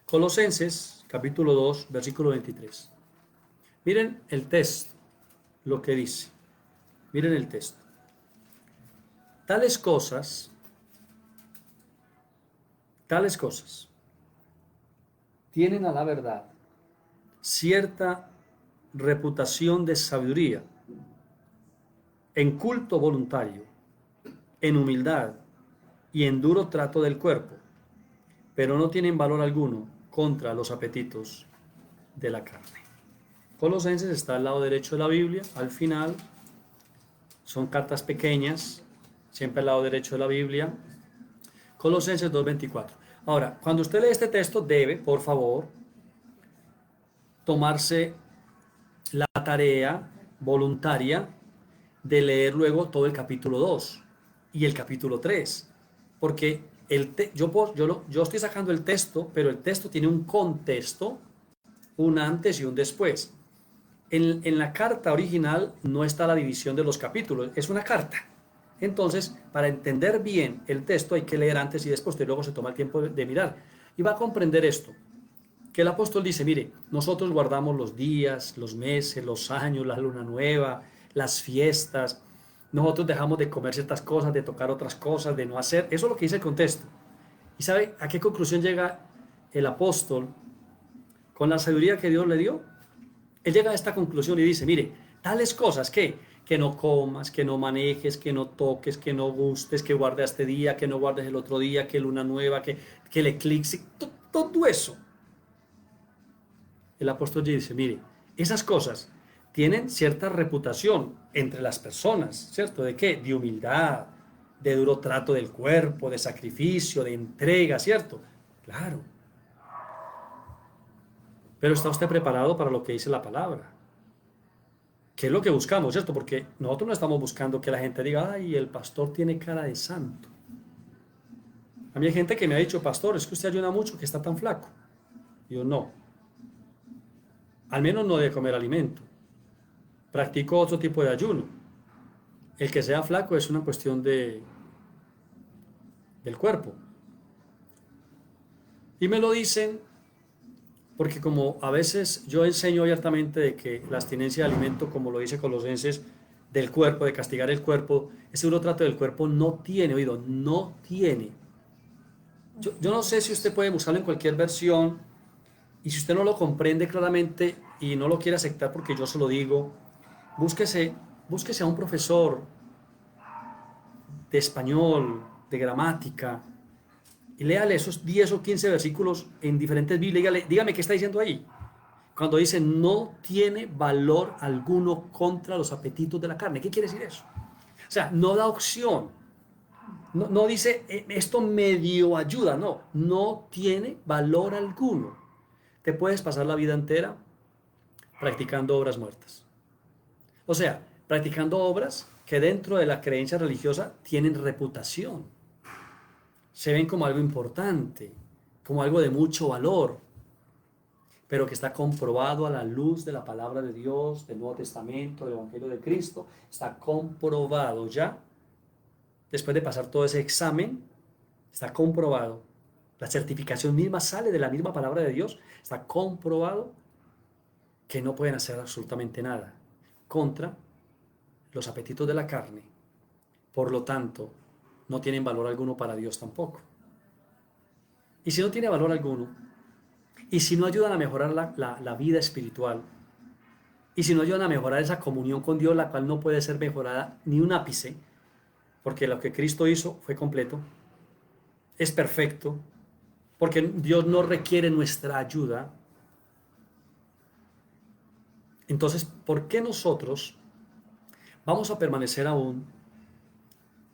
Colosenses capítulo 2, versículo 23. Miren el texto, lo que dice. Miren el texto. Tales cosas tienen a la verdad cierta reputación de sabiduría, en culto voluntario, en humildad y en duro trato del cuerpo, pero no tienen valor alguno contra los apetitos de la carne. Colosenses está al lado derecho de la Biblia, al final, son cartas pequeñas, siempre al lado derecho de la Biblia. Colosenses 2:24. Ahora, cuando usted lee este texto, debe, por favor, tomarse la tarea voluntaria de leer luego todo el capítulo 2 y el capítulo 3, porque yo estoy sacando el texto, pero el texto tiene un contexto, un antes y un después. En la carta original no está la división de los capítulos, es una carta. Entonces, para entender bien el texto hay que leer antes y después, y luego se toma el tiempo de mirar. Y va a comprender esto, que el apóstol dice, mire, nosotros guardamos los días, los meses, los años, la luna nueva, las fiestas, nosotros dejamos de comer ciertas cosas, de tocar otras cosas, de no hacer, eso es lo que dice el contexto. ¿Y sabe a qué conclusión llega el apóstol con la sabiduría que Dios le dio? Él llega a esta conclusión y dice, mire, tales cosas que no comas, que no manejes, que no toques, que no gustes, que guardes este día, que no guardes el otro día, que luna nueva, que el eclipse, todo eso. El apóstol dice, mire, esas cosas tienen cierta reputación entre las personas, ¿cierto? ¿De qué? De humildad, de duro trato del cuerpo, de sacrificio, de entrega, ¿cierto? Claro. Pero ¿está usted preparado para lo que dice la palabra? ¿Qué es lo que buscamos, cierto? Porque nosotros no estamos buscando que la gente diga, ay, el pastor tiene cara de santo. A mí hay gente que me ha dicho, pastor, es que usted ayuna mucho, que está tan flaco. Y yo, no. Al menos no de comer alimento. Practico otro tipo de ayuno. El que sea flaco es una cuestión del cuerpo. Y me lo dicen porque como a veces yo enseño abiertamente de que la abstinencia de alimento, como lo dice Colosenses, del cuerpo, de castigar el cuerpo, ese duro trato del cuerpo no tiene, oído, no tiene. Yo no sé si usted puede buscarlo en cualquier versión y si usted no lo comprende claramente y no lo quiere aceptar porque yo se lo digo, búsquese a un profesor de español, de gramática, y léale esos 10 o 15 versículos en diferentes Biblias, dígame qué está diciendo ahí. Cuando dice no tiene valor alguno contra los apetitos de la carne, ¿qué quiere decir eso? O sea, no da opción. No dice esto medio ayuda, no tiene valor alguno. Te puedes pasar la vida entera practicando obras muertas. O sea, practicando obras que dentro de la creencia religiosa tienen reputación. Se ven como algo importante, como algo de mucho valor, pero que está comprobado a la luz de la palabra de Dios, del Nuevo Testamento, del Evangelio de Cristo. Está comprobado ya, después de pasar todo ese examen, está comprobado. La certificación misma sale de la misma palabra de Dios. Está comprobado que no pueden hacer absolutamente nada contra los apetitos de la carne. Por lo tanto, no tienen valor alguno para Dios tampoco. Y si no tiene valor alguno, y si no ayudan a mejorar la vida espiritual, y si no ayudan a mejorar esa comunión con Dios, la cual no puede ser mejorada ni un ápice, porque lo que Cristo hizo fue completo, es perfecto, porque Dios no requiere nuestra ayuda. Entonces, ¿por qué nosotros vamos a permanecer aún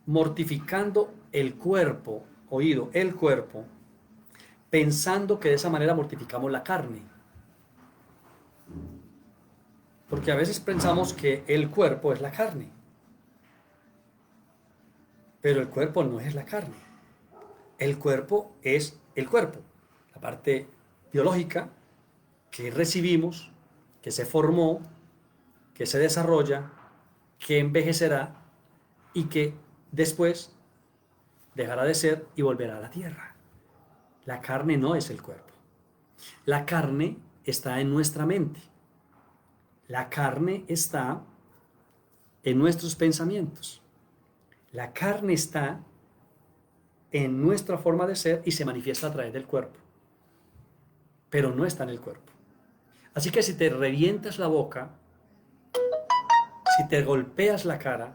mortificando el cuerpo, oído, el cuerpo, pensando que de esa manera mortificamos la carne? Porque a veces pensamos que el cuerpo es la carne, pero el cuerpo no es la carne. El cuerpo es el cuerpo, la parte biológica que recibimos, que se formó, que se desarrolla, que envejecerá y que después dejará de ser y volverá a la tierra. La carne no es el cuerpo. La carne está en nuestra mente. La carne está en nuestros pensamientos. La carne está en nuestra forma de ser y se manifiesta a través del cuerpo, pero no está en el cuerpo. Así que si te revientas la boca, si te golpeas la cara,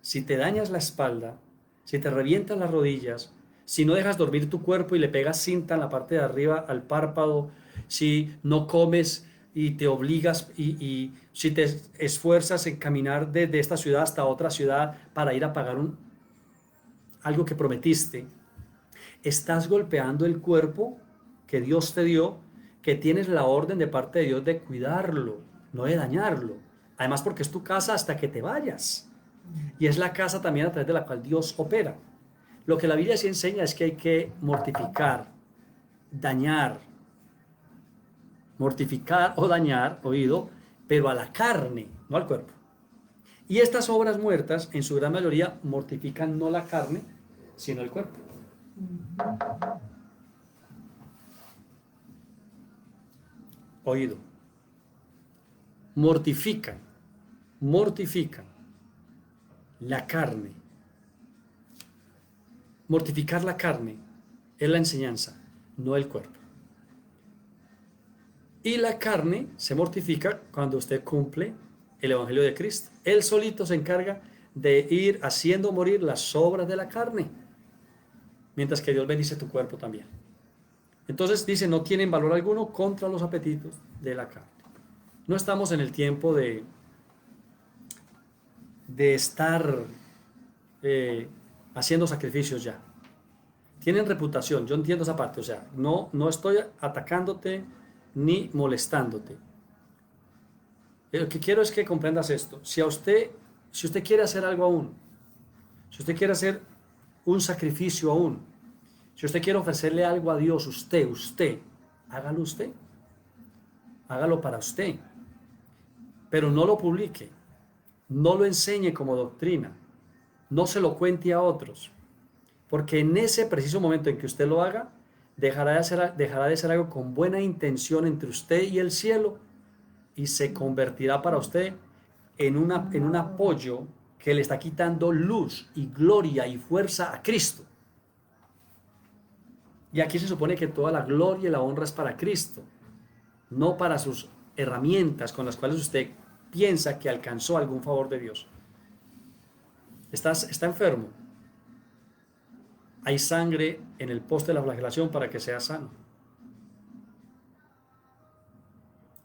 si te dañas la espalda, si te revientas las rodillas, si no dejas dormir tu cuerpo y le pegas cinta en la parte de arriba al párpado, si no comes y te obligas y si te esfuerzas en caminar desde esta ciudad hasta otra ciudad para ir a pagar algo que prometiste, estás golpeando el cuerpo que Dios te dio, que tienes la orden de parte de Dios de cuidarlo, no de dañarlo. Además porque es tu casa hasta que te vayas. Y es la casa también a través de la cual Dios opera. Lo que la Biblia sí enseña es que hay que mortificar o dañar, oído, pero a la carne, no al cuerpo. Y estas obras muertas, en su gran mayoría, mortifican no la carne, sino el cuerpo. Oído. Mortifican la carne. Mortificar la carne es la enseñanza, no el cuerpo. Y la carne se mortifica cuando usted cumple el Evangelio de Cristo. Él solito se encarga de ir haciendo morir las obras de la carne, mientras que Dios bendice tu cuerpo también. Entonces dice, no tienen valor alguno contra los apetitos de la carne. No estamos en el tiempo de estar haciendo sacrificios ya. Tienen reputación, yo entiendo esa parte, o sea, no estoy atacándote ni molestándote. Lo que quiero es que comprendas esto. Si usted quiere hacer algo aún, si usted quiere hacer un sacrificio aún, si usted quiere ofrecerle algo a Dios, usted, hágalo usted. Hágalo para usted. Pero no lo publique. No lo enseñe como doctrina. No se lo cuente a otros. Porque en ese preciso momento en que usted lo haga, dejará de ser algo con buena intención entre usted y el cielo y se convertirá para usted en un apoyo que le está quitando luz y gloria y fuerza a Cristo. Y aquí se supone que toda la gloria y la honra es para Cristo, no para sus herramientas con las cuales usted piensa que alcanzó algún favor de Dios. Está enfermo. Hay sangre en el poste de la flagelación para que sea sano.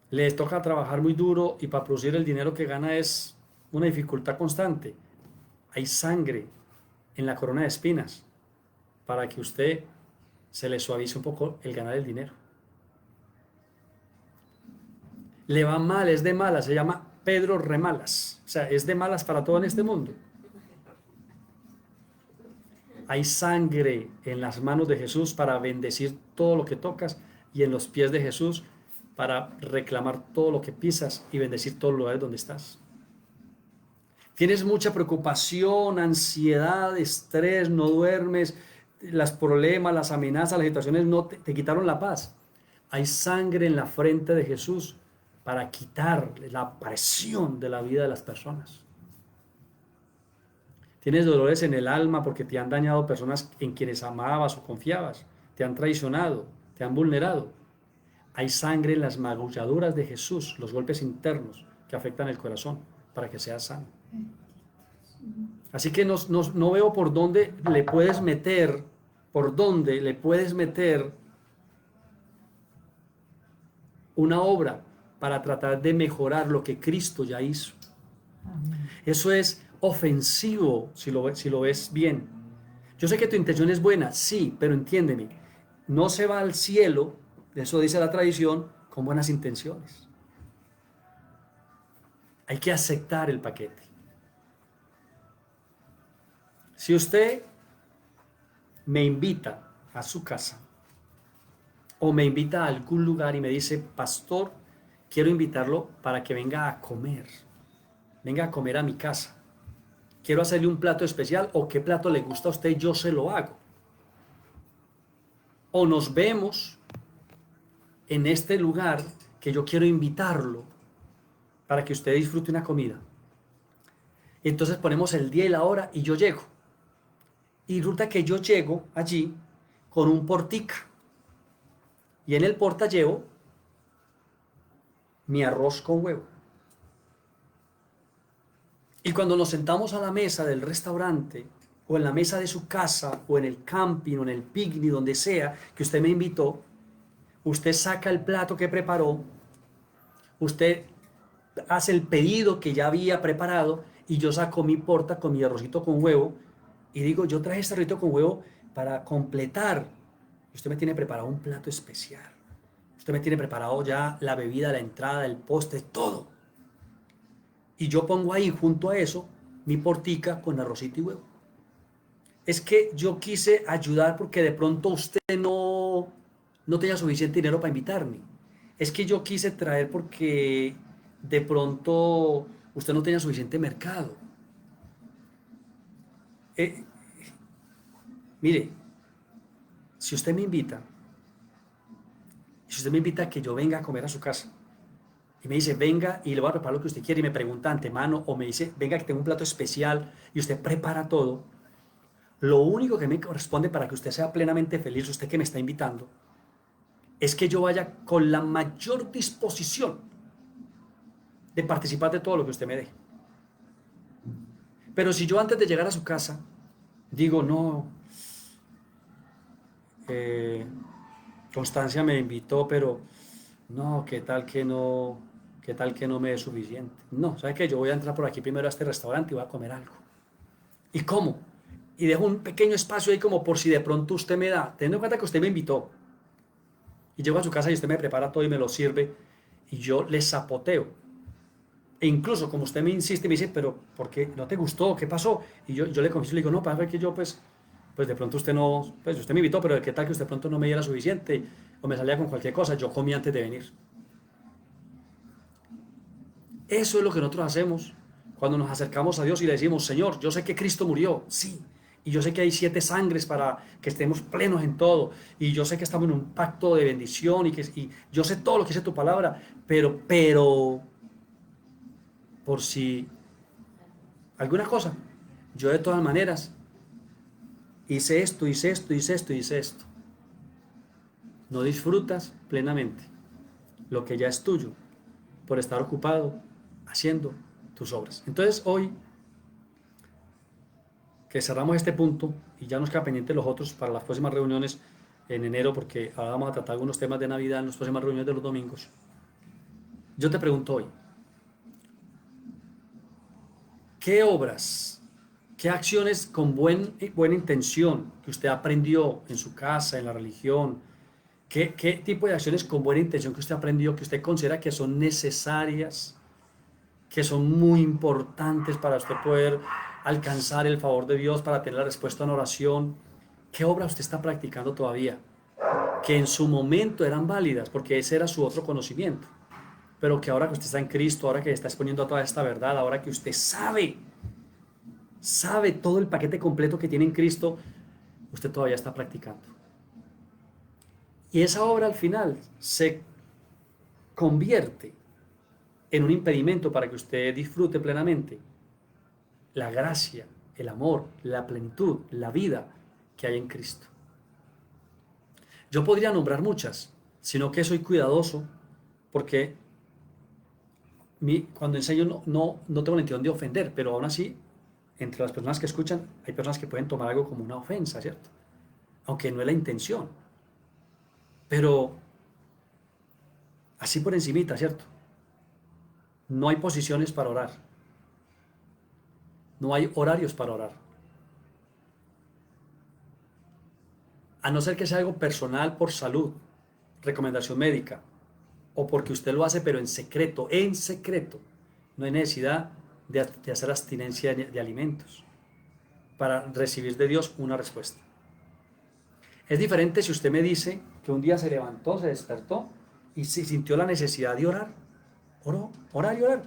Le toca trabajar muy duro y para producir el dinero que gana es una dificultad constante. Hay sangre en la corona de espinas para que usted se le suavice un poco el ganar el dinero. Le va mal, es de malas, se llama Pedro Remalas. O sea, es de malas para todo en este mundo. Hay sangre en las manos de Jesús para bendecir todo lo que tocas y en los pies de Jesús para reclamar todo lo que pisas y bendecir todos los lugares donde estás. Tienes mucha preocupación, ansiedad, estrés, no duermes, los problemas, las amenazas, las situaciones no te quitaron la paz. Hay sangre en la frente de Jesús para quitar la presión de la vida de las personas. Tienes dolores en el alma porque te han dañado personas en quienes amabas o confiabas, te han traicionado, te han vulnerado. Hay sangre en las magulladuras de Jesús, los golpes internos que afectan el corazón, para que seas sano. Así que no veo por dónde le puedes meter, una obra para tratar de mejorar lo que Cristo ya hizo. Eso es ofensivo si lo ves bien. Yo sé que tu intención es buena, sí, pero entiéndeme, no se va al cielo, eso dice la tradición, con buenas intenciones. Hay que aceptar el paquete. Si usted me invita a su casa o me invita a algún lugar y me dice, pastor, quiero invitarlo para que venga a comer. Venga a comer a mi casa. Quiero hacerle un plato especial o qué plato le gusta a usted, yo se lo hago. O nos vemos en este lugar que yo quiero invitarlo para que usted disfrute una comida. Entonces ponemos el día y la hora y yo llego. Y resulta que yo llego allí con un portica. Y en el porta llevo mi arroz con huevo. Y cuando nos sentamos a la mesa del restaurante, o en la mesa de su casa, o en el camping, o en el picnic, donde sea que usted me invitó, usted saca el plato que preparó, usted hace el pedido que ya había preparado, y yo saco mi porta con mi arrocito con huevo, y digo, yo traje este arrocito con huevo para completar. Usted me tiene preparado un plato especial. Usted me tiene preparado ya la bebida, la entrada, el postre, todo. Y yo pongo ahí junto a eso mi portica con arrocito y huevo. Es que yo quise ayudar porque de pronto usted no tenía suficiente dinero para invitarme. Es que yo quise traer porque de pronto usted no tenía suficiente mercado. Mire, si usted me invita, a que yo venga a comer a su casa, y me dice, venga y le voy a preparar lo que usted quiere, y me pregunta de antemano, o me dice, venga que tengo un plato especial, y usted prepara todo, lo único que me corresponde para que usted sea plenamente feliz, usted que me está invitando, es que yo vaya con la mayor disposición de participar de todo lo que usted me dé. Pero si yo antes de llegar a su casa digo, no, Constancia me invitó, pero no, qué tal que no me es suficiente. No, ¿sabe qué? Yo voy a entrar por aquí primero a este restaurante y voy a comer algo. ¿Y cómo? Y dejo un pequeño espacio ahí como por si de pronto usted me da, teniendo en cuenta que usted me invitó, y llego a su casa y usted me prepara todo y me lo sirve, y yo le zapoteo. E incluso como usted me insiste y me dice, pero ¿por qué no te gustó? ¿Qué pasó? Y yo le confieso y le digo, no, para ver que yo pues de pronto usted no, pues usted me invitó, pero ¿qué tal que usted de pronto no me diera suficiente? O me salía con cualquier cosa, yo comí antes de venir. Eso es lo que nosotros hacemos cuando nos acercamos a Dios y le decimos, Señor, yo sé que Cristo murió, sí, y yo sé que hay 7 sangres para que estemos plenos en todo, y yo sé que estamos en un pacto de bendición, y yo sé todo lo que dice tu palabra, pero, por si alguna cosa, yo de todas maneras hice esto. No disfrutas plenamente lo que ya es tuyo por estar ocupado haciendo tus obras. Entonces hoy que cerramos este punto y ya nos queda pendiente los otros para las próximas reuniones en enero, porque ahora vamos a tratar algunos temas de Navidad en las próximas reuniones de los domingos. Yo te pregunto hoy, ¿qué obras, qué acciones con buena intención que usted aprendió en su casa, en la religión, qué tipo de acciones con buena intención que usted aprendió, que usted considera que son necesarias, que son muy importantes para usted poder alcanzar el favor de Dios, para tener la respuesta en oración? ¿Qué obra usted está practicando todavía? Que en su momento eran válidas, porque ese era su otro conocimiento, pero que ahora que usted está en Cristo, ahora que está exponiendo a toda esta verdad, ahora que usted sabe todo el paquete completo que tiene en Cristo, usted todavía está practicando. Y esa obra al final se convierte en un impedimento para que usted disfrute plenamente la gracia, el amor, la plenitud, la vida que hay en Cristo. Yo podría nombrar muchas, sino que soy cuidadoso porque cuando enseño no tengo la intención de ofender, pero aún así, entre las personas que escuchan, hay personas que pueden tomar algo como una ofensa, ¿cierto? Aunque no es la intención. Pero así por encimita, ¿cierto? No hay posiciones para orar. No hay horarios para orar. A no ser que sea algo personal por salud, recomendación médica, o porque usted lo hace pero en secreto, no hay necesidad de hacer abstinencia de alimentos para recibir de Dios una respuesta. Es diferente si usted me dice que un día se levantó, se despertó y se sintió la necesidad de orar. orar y orar.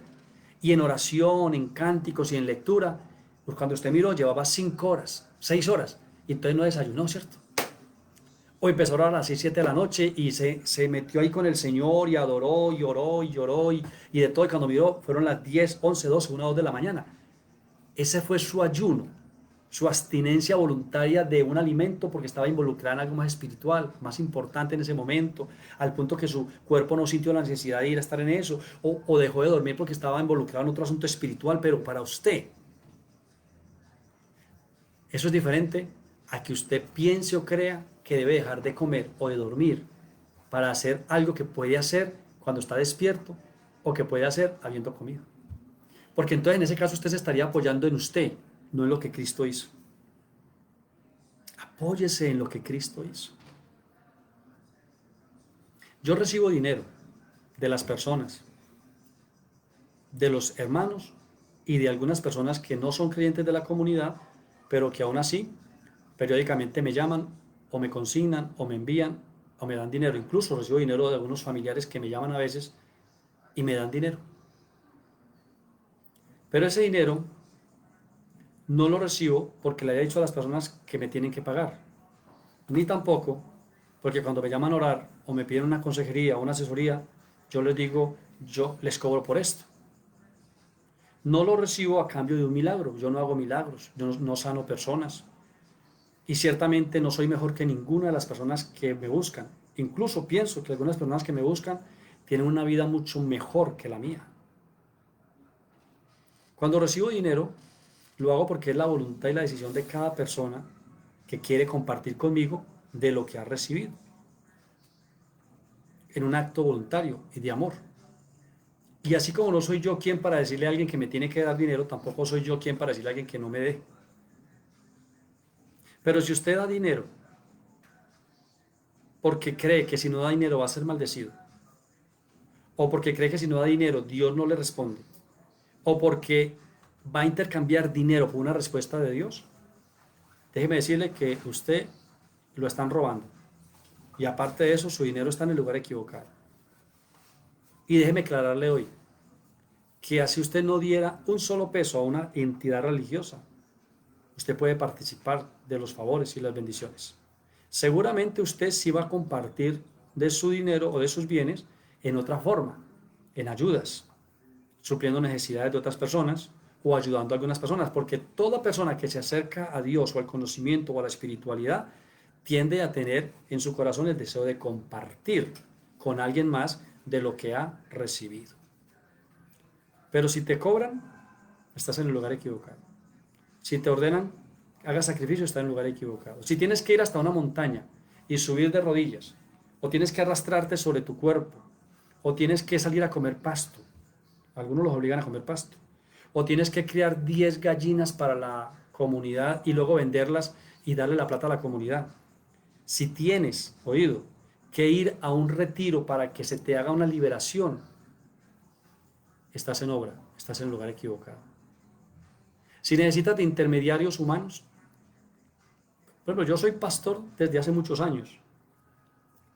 Y en oración, en cánticos y en lectura, pues cuando usted miró llevaba 5 horas, 6 horas, y entonces no desayunó, ¿cierto? O empezó a orar a las 6, 7 de la noche y se metió ahí con el Señor y adoró y oró y lloró y de todo. Y cuando miró fueron las 10, 11, 12, 1, 2 de la mañana. Ese fue su ayuno, su abstinencia voluntaria de un alimento porque estaba involucrada en algo más espiritual, más importante en ese momento, al punto que su cuerpo no sintió la necesidad de ir a estar en eso, o dejó de dormir porque estaba involucrado en otro asunto espiritual. Pero para usted, eso es diferente a que usted piense o crea que debe dejar de comer o de dormir para hacer algo que puede hacer cuando está despierto o que puede hacer habiendo comido. Porque entonces en ese caso usted se estaría apoyando en usted, no en lo que Cristo hizo. Apóyese en lo que Cristo hizo. Yo recibo dinero de las personas, de los hermanos y de algunas personas que no son creyentes de la comunidad, pero que aún así periódicamente me llaman o me consignan o me envían o me dan dinero. Incluso recibo dinero de algunos familiares que me llaman a veces y me dan dinero. Pero ese dinero no lo recibo porque le haya dicho a las personas que me tienen que pagar, ni tampoco porque cuando me llaman a orar o me piden una consejería o una asesoría, yo les digo, yo les cobro por esto. No lo recibo a cambio de un milagro. Yo no hago milagros, yo no sano personas. Y ciertamente no soy mejor que ninguna de las personas que me buscan. Incluso pienso que algunas personas que me buscan tienen una vida mucho mejor que la mía. Cuando recibo dinero, lo hago porque es la voluntad y la decisión de cada persona que quiere compartir conmigo de lo que ha recibido. En un acto voluntario y de amor. Y así como no soy yo quien para decirle a alguien que me tiene que dar dinero, tampoco soy yo quien para decirle a alguien que no me dé. Pero si usted da dinero porque cree que si no da dinero va a ser maldecido, o porque cree que si no da dinero Dios no le responde, o porque va a intercambiar dinero por una respuesta de Dios, déjeme decirle que usted lo están robando. Y aparte de eso, su dinero está en el lugar equivocado. Y déjeme aclararle hoy que así usted no diera un solo peso a una entidad religiosa, usted puede participar de los favores y las bendiciones. Seguramente usted sí va a compartir de su dinero o de sus bienes en otra forma, en ayudas, supliendo necesidades de otras personas o ayudando a algunas personas, porque toda persona que se acerca a Dios o al conocimiento o a la espiritualidad tiende a tener en su corazón el deseo de compartir con alguien más de lo que ha recibido. Pero si te cobran, estás en el lugar equivocado. Si te ordenan, hagas sacrificio, estás en el lugar equivocado. Si tienes que ir hasta una montaña y subir de rodillas, o tienes que arrastrarte sobre tu cuerpo, o tienes que salir a comer pasto, algunos los obligan a comer pasto, o tienes que criar 10 gallinas para la comunidad y luego venderlas y darle la plata a la comunidad. Si tienes, oído, que ir a un retiro para que se te haga una liberación, estás en obra, estás en el lugar equivocado. Si necesitas de intermediarios humanos, por ejemplo, yo soy pastor desde hace muchos años,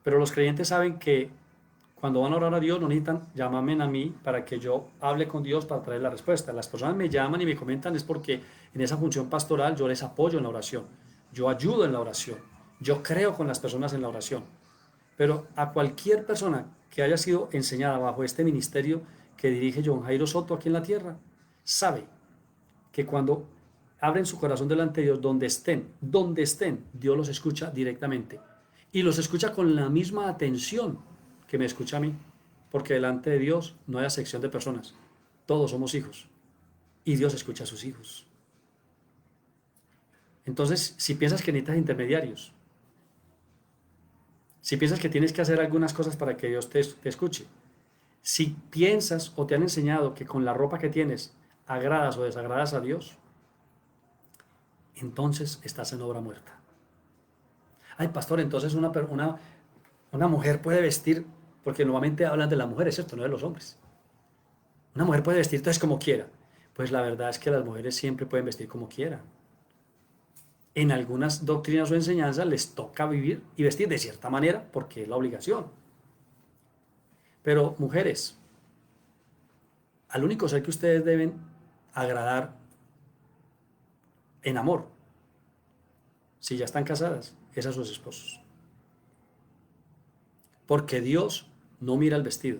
pero los creyentes saben que cuando van a orar a Dios no necesitan llamarme a mí para que yo hable con Dios para traer la respuesta. Las personas me llaman y me comentan es porque en esa función pastoral yo les apoyo en la oración, yo ayudo en la oración, yo creo con las personas en la oración. Pero a cualquier persona que haya sido enseñada bajo este ministerio que dirige John Jairo Soto aquí en la tierra, sabe que cuando abren su corazón delante de Dios, donde estén, Dios los escucha directamente. Y los escucha con la misma atención que me escucha a mí. Porque delante de Dios no hay acepción de personas. Todos somos hijos. Y Dios escucha a sus hijos. Entonces, si piensas que necesitas intermediarios, si piensas que tienes que hacer algunas cosas para que Dios te escuche, si piensas o te han enseñado que con la ropa que tienes agradas o desagradas a Dios, entonces estás en obra muerta. Ay, pastor, entonces una mujer puede vestir, porque normalmente hablan de las mujeres, ¿cierto? No de los hombres. Una mujer puede vestir entonces como quiera. Pues la verdad es que las mujeres siempre pueden vestir como quieran. En algunas doctrinas o enseñanzas les toca vivir y vestir de cierta manera porque es la obligación. Pero mujeres, al único ser que ustedes deben agradar en amor, si ya están casadas, es a sus esposos. Porque Dios no mira el vestido,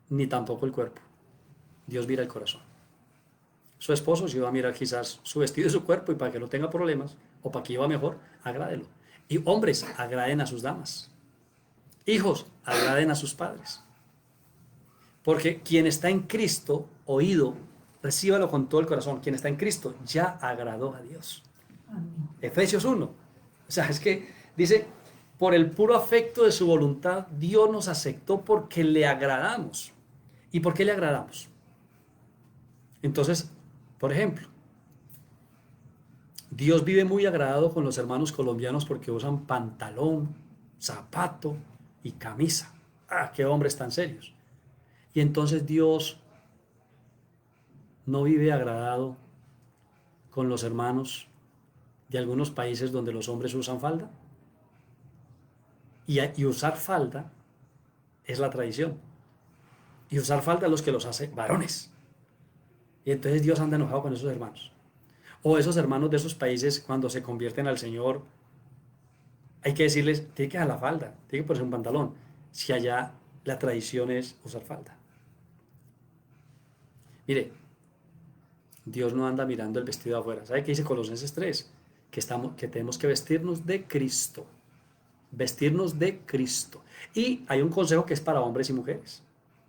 ni tampoco el cuerpo. Dios mira el corazón. Su esposo, si va a mirar quizás su vestido y su cuerpo, y para que no tenga problemas, o para que lleva mejor, agrádelo. Y hombres, agraden a sus damas. Hijos, agraden a sus padres. Porque quien está en Cristo, oído, recíbalo con todo el corazón. Quien está en Cristo ya agradó a Dios. Amén. Efesios 1. O sea, es que dice, por el puro afecto de su voluntad, Dios nos aceptó porque le agradamos. ¿Y por qué le agradamos? Entonces, por ejemplo, Dios vive muy agradado con los hermanos colombianos porque usan pantalón, zapato y camisa. ¡Ah, qué hombres tan serios! Y entonces Dios no vive agradado con los hermanos de algunos países donde los hombres usan falda. Y usar falda es la tradición. Y usar falda es lo que los hace varones. Y entonces Dios anda enojado con esos hermanos. O esos hermanos de esos países, cuando se convierten al Señor, hay que decirles, tiene que dejar la falda, tiene que ponerse un pantalón, si allá la tradición es usar falda. Mire, Dios no anda mirando el vestido afuera. ¿Sabe qué dice Colosenses 3? Que tenemos que vestirnos de Cristo. Vestirnos de Cristo. Y hay un consejo que es para hombres y mujeres.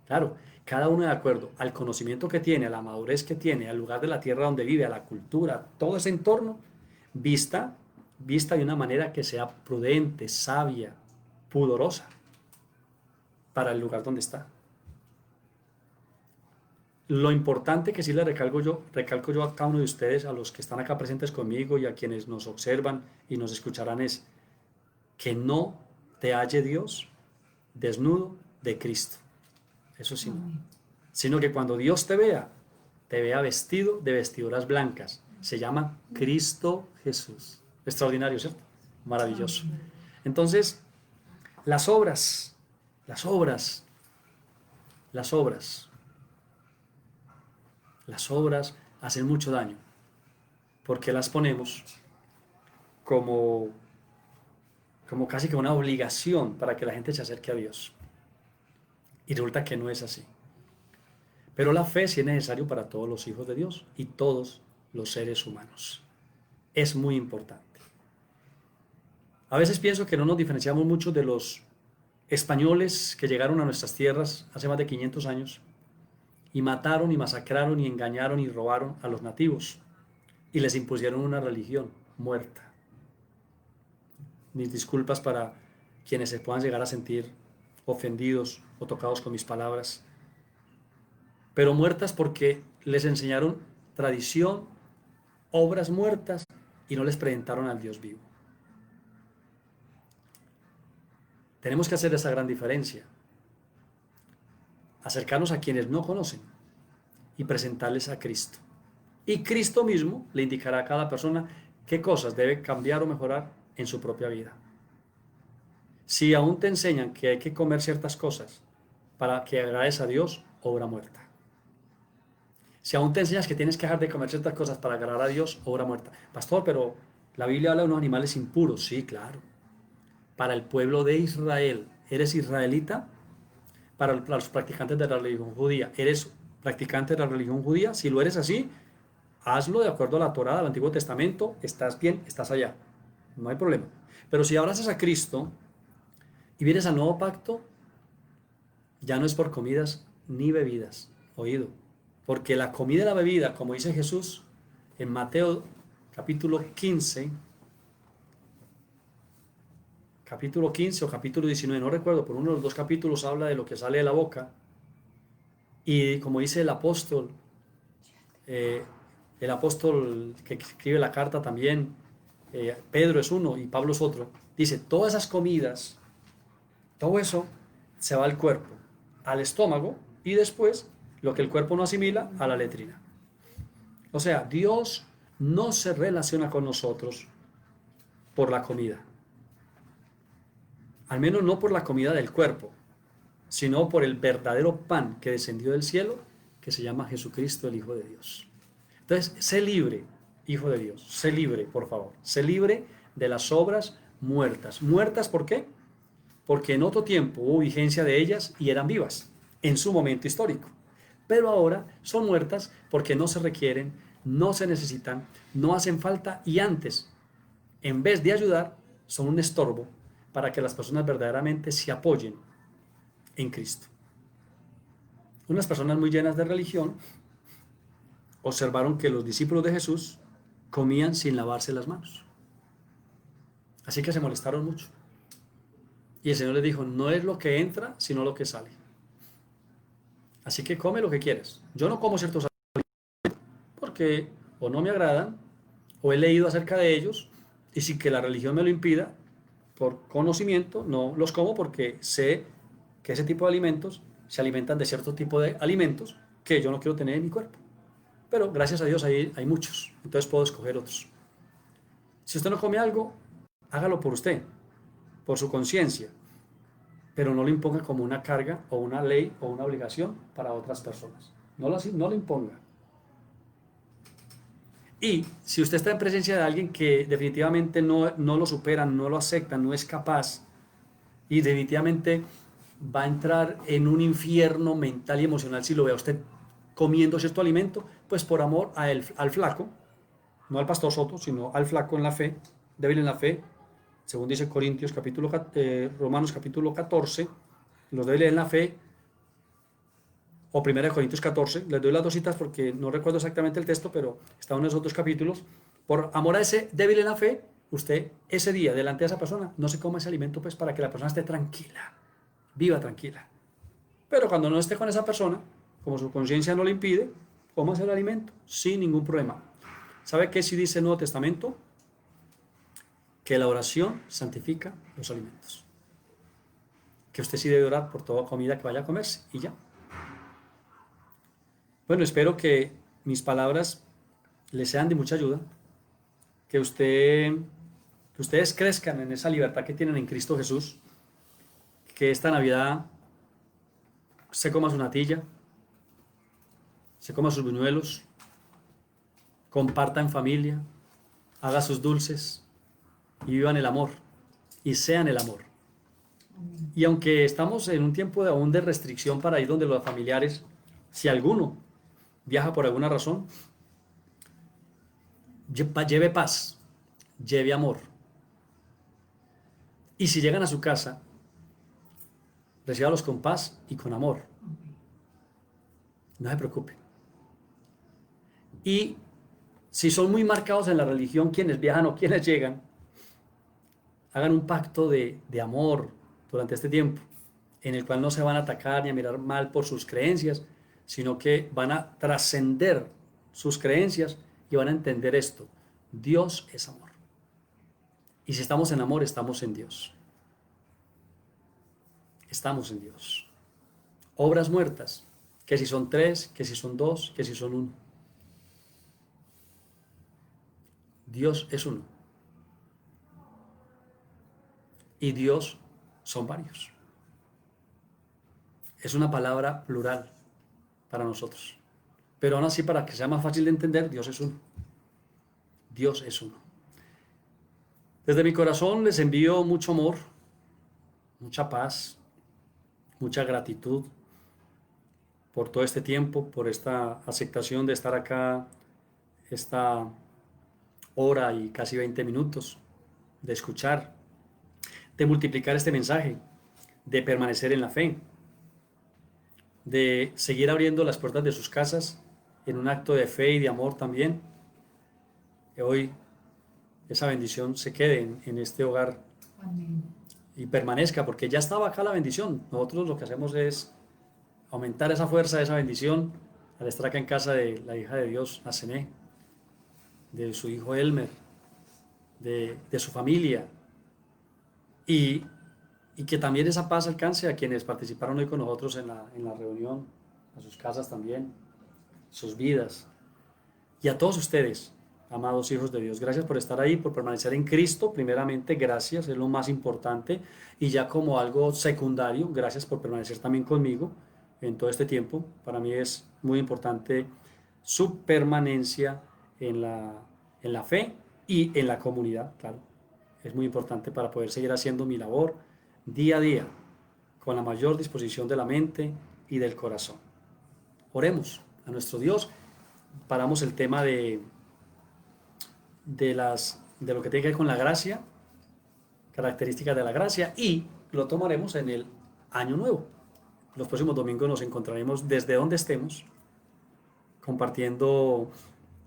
Claro, cada uno de acuerdo al conocimiento que tiene, a la madurez que tiene, al lugar de la tierra donde vive, a la cultura, todo ese entorno, vista de una manera que sea prudente, sabia, pudorosa para el lugar donde está. Lo importante que sí le recalco yo a cada uno de ustedes, a los que están acá presentes conmigo y a quienes nos observan y nos escucharán, es que no te halle Dios desnudo de Cristo. Eso sí, no. Sino que cuando Dios te vea vestido de vestiduras blancas. Se llama Cristo Jesús. Extraordinario, ¿cierto? Maravilloso. Entonces, las obras hacen mucho daño, porque las ponemos como casi que una obligación para que la gente se acerque a Dios. Y resulta que no es así. Pero la fe sí es necesario para todos los hijos de Dios y todos los seres humanos. Es muy importante. A veces pienso que no nos diferenciamos mucho de los españoles que llegaron a nuestras tierras hace más de 500 años y mataron y masacraron y engañaron y robaron a los nativos y les impusieron una religión muerta. Mis disculpas para quienes se puedan llegar a sentir ofendidos o tocados con mis palabras, pero muertas porque les enseñaron tradición, obras muertas y no les presentaron al Dios vivo. Tenemos que hacer esa gran diferencia, acercarnos a quienes no conocen y presentarles a Cristo. Y Cristo mismo le indicará a cada persona qué cosas debe cambiar o mejorar en su propia vida. Si aún te enseñan que hay que comer ciertas cosas para que agrades a Dios, obra muerta. Si aún te enseñas que tienes que dejar de comer ciertas cosas para agradar a Dios, obra muerta. Pastor, pero la Biblia habla de unos animales impuros. Sí, claro. Para el pueblo de Israel, ¿eres israelita? Para los practicantes de la religión judía, ¿eres practicante de la religión judía? Si lo eres así, hazlo de acuerdo a la Torá del Antiguo Testamento, estás bien, estás allá, no hay problema. Pero si abrazas a Cristo y vienes al nuevo pacto, ya no es por comidas ni bebidas, oído, porque la comida y la bebida, como dice Jesús en Mateo capítulo 15 o capítulo 19, no recuerdo, por uno de los dos capítulos habla de lo que sale de la boca, y como dice el apóstol que escribe la carta también, Pedro es uno y Pablo es otro, dice, todas esas comidas, todo eso se va al cuerpo, al estómago, y después lo que el cuerpo no asimila, a la letrina. O sea, Dios no se relaciona con nosotros por la comida, al menos no por la comida del cuerpo, sino por el verdadero pan que descendió del cielo, que que se llama Jesucristo, el Hijo de Dios. Entonces, sé libre, Hijo de Dios, sé libre, por favor, sé libre de las obras muertas. ¿Muertas por qué? Porque en otro tiempo hubo vigencia de ellas y eran vivas, en su momento histórico. Pero ahora son muertas porque no se requieren, no se necesitan, no hacen falta y antes, en vez de ayudar, son un estorbo para que las personas verdaderamente se apoyen en Cristo. Unas personas muy llenas de religión observaron que los discípulos de Jesús comían sin lavarse las manos. Así que se molestaron mucho. Y el Señor les dijo, no es lo que entra, sino lo que sale. Así que come lo que quieres. Yo no como ciertos alimentos porque o no me agradan, o he leído acerca de ellos, y sin que la religión me lo impida, por conocimiento, no los como porque sé que ese tipo de alimentos se alimentan de cierto tipo de alimentos que yo no quiero tener en mi cuerpo. Pero gracias a Dios hay muchos, entonces puedo escoger otros. Si usted no come algo, hágalo por usted, por su conciencia, pero no lo imponga como una carga o una ley o una obligación para otras personas. No lo imponga. Y si usted está en presencia de alguien que definitivamente no lo supera, no lo acepta, no es capaz y definitivamente va a entrar en un infierno mental y emocional si lo ve a usted comiendo cierto alimento, pues por amor al flaco, no al pastor Soto, sino al flaco en la fe, débil en la fe, según dice Romanos capítulo 14, los débiles en la fe, o 1 Corintios 14, les doy las dos citas porque no recuerdo exactamente el texto, pero está en esos dos capítulos. Por amor a ese débil en la fe, usted ese día delante de esa persona no se coma ese alimento pues para que la persona esté tranquila, viva tranquila. Pero cuando no esté con esa persona, como su conciencia no le impide, cómase el alimento sin ningún problema. ¿Sabe qué sí dice el Nuevo Testamento? Que la oración santifica los alimentos. Que usted sí debe orar por toda comida que vaya a comerse y ya. Bueno, espero que mis palabras les sean de mucha ayuda, que ustedes crezcan en esa libertad que tienen en Cristo Jesús, que esta Navidad se coma su natilla, se coma sus buñuelos, comparta en familia, haga sus dulces y vivan el amor y sean el amor. Y aunque estamos en un tiempo aún de restricción para ir donde los familiares, si alguno viaja por alguna razón, lleve paz, lleve amor. Y si llegan a su casa, recíbalos con paz y con amor. No se preocupen. Y si son muy marcados en la religión, quienes viajan o quienes llegan, hagan un pacto de amor durante este tiempo, en el cual no se van a atacar ni a mirar mal por sus creencias, sino que van a trascender sus creencias y van a entender esto. Dios es amor. Y si estamos en amor, estamos en Dios. Estamos en Dios. Obras muertas, que si son 3, que si son 2, que si son 1. Dios es uno. Y Dios son varios. Es una palabra plural para nosotros. Pero aún así, para que sea más fácil de entender, Dios es uno. Dios es uno. Desde mi corazón les envío mucho amor, mucha paz, mucha gratitud por todo este tiempo, por esta aceptación de estar acá, esta hora y casi 20 minutos, de escuchar, de multiplicar este mensaje, de permanecer en la fe, de seguir abriendo las puertas de sus casas en un acto de fe y de amor también. Que hoy esa bendición se quede en este hogar. Amén. Y permanezca, porque ya estaba acá la bendición. Nosotros lo que hacemos es aumentar esa fuerza de esa bendición al estar acá en casa de la hija de Dios, Asené, de su hijo Elmer, de su familia, y que también esa paz alcance a quienes participaron hoy con nosotros en la reunión, a sus casas también, sus vidas, y a todos ustedes, amados hijos de Dios. Gracias por estar ahí, por permanecer en Cristo, primeramente, gracias, es lo más importante, y ya como algo secundario, gracias por permanecer también conmigo en todo este tiempo. Para mí es muy importante su permanencia en la fe y en la comunidad, claro. Es muy importante para poder seguir haciendo mi labor día a día, con la mayor disposición de la mente y del corazón. Oremos a nuestro Dios. Paramos el tema de lo que tiene que ver con la gracia, características de la gracia, y lo tomaremos en el año nuevo. Los próximos domingos nos encontraremos desde donde estemos, compartiendo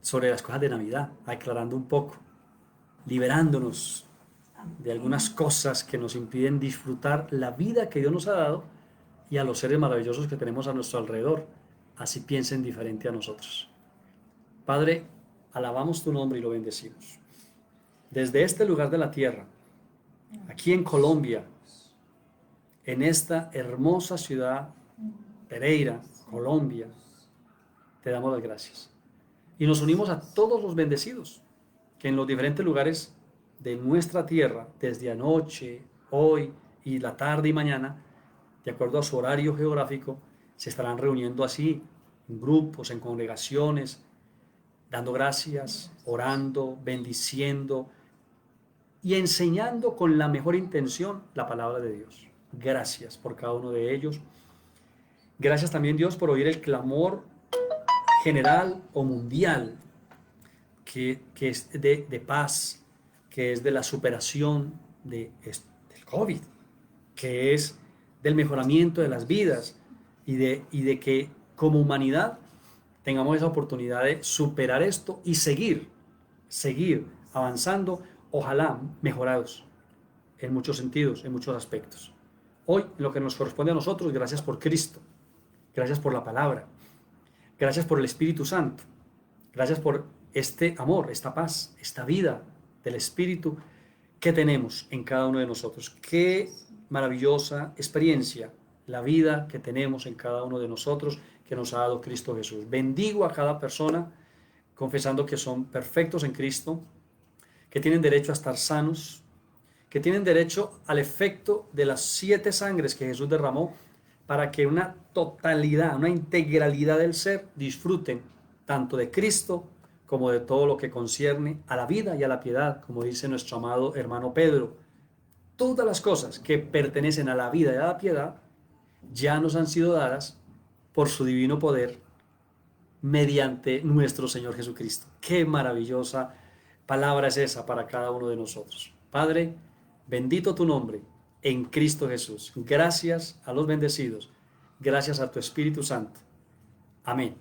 sobre las cosas de Navidad, aclarando un poco, liberándonos de algunas cosas que nos impiden disfrutar la vida que Dios nos ha dado y a los seres maravillosos que tenemos a nuestro alrededor, así piensen diferente a nosotros. Padre, alabamos tu nombre y lo bendecimos. Desde este lugar de la tierra, aquí en Colombia, en esta hermosa ciudad, Pereira, Colombia, te damos las gracias. Y nos unimos a todos los bendecidos que en los diferentes lugares de nuestra tierra, desde anoche, hoy y la tarde y mañana, de acuerdo a su horario geográfico, se estarán reuniendo así, en grupos, en congregaciones, dando gracias, orando, bendiciendo y enseñando con la mejor intención la palabra de Dios. Gracias por cada uno de ellos. Gracias también, Dios, por oír el clamor general o mundial que es de paz, que es de la superación del COVID, que es del mejoramiento de las vidas y de que como humanidad tengamos esa oportunidad de superar esto y seguir avanzando, ojalá mejorados en muchos sentidos, en muchos aspectos. Hoy, lo que nos corresponde a nosotros, gracias por Cristo, gracias por la palabra, gracias por el Espíritu Santo, gracias por este amor, esta paz, esta vida del Espíritu que tenemos en cada uno de nosotros. Qué maravillosa experiencia la vida que tenemos en cada uno de nosotros que nos ha dado Cristo Jesús. Bendigo a cada persona confesando que son perfectos en Cristo, que tienen derecho a estar sanos, que tienen derecho al efecto de las 7 sangres que Jesús derramó para que una totalidad, una integralidad del ser disfruten tanto de Cristo como de todo lo que concierne a la vida y a la piedad, como dice nuestro amado hermano Pedro. Todas las cosas que pertenecen a la vida y a la piedad ya nos han sido dadas por su divino poder mediante nuestro Señor Jesucristo. Qué maravillosa palabra es esa para cada uno de nosotros. Padre, bendito tu nombre en Cristo Jesús. Gracias a los bendecidos. Gracias a tu Espíritu Santo. Amén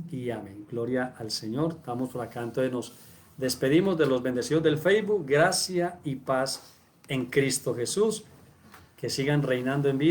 y amén. Gloria al Señor. Estamos por acá, entonces nos despedimos de los bendecidos del Facebook. Gracia y paz en Cristo Jesús. Que sigan reinando en vida.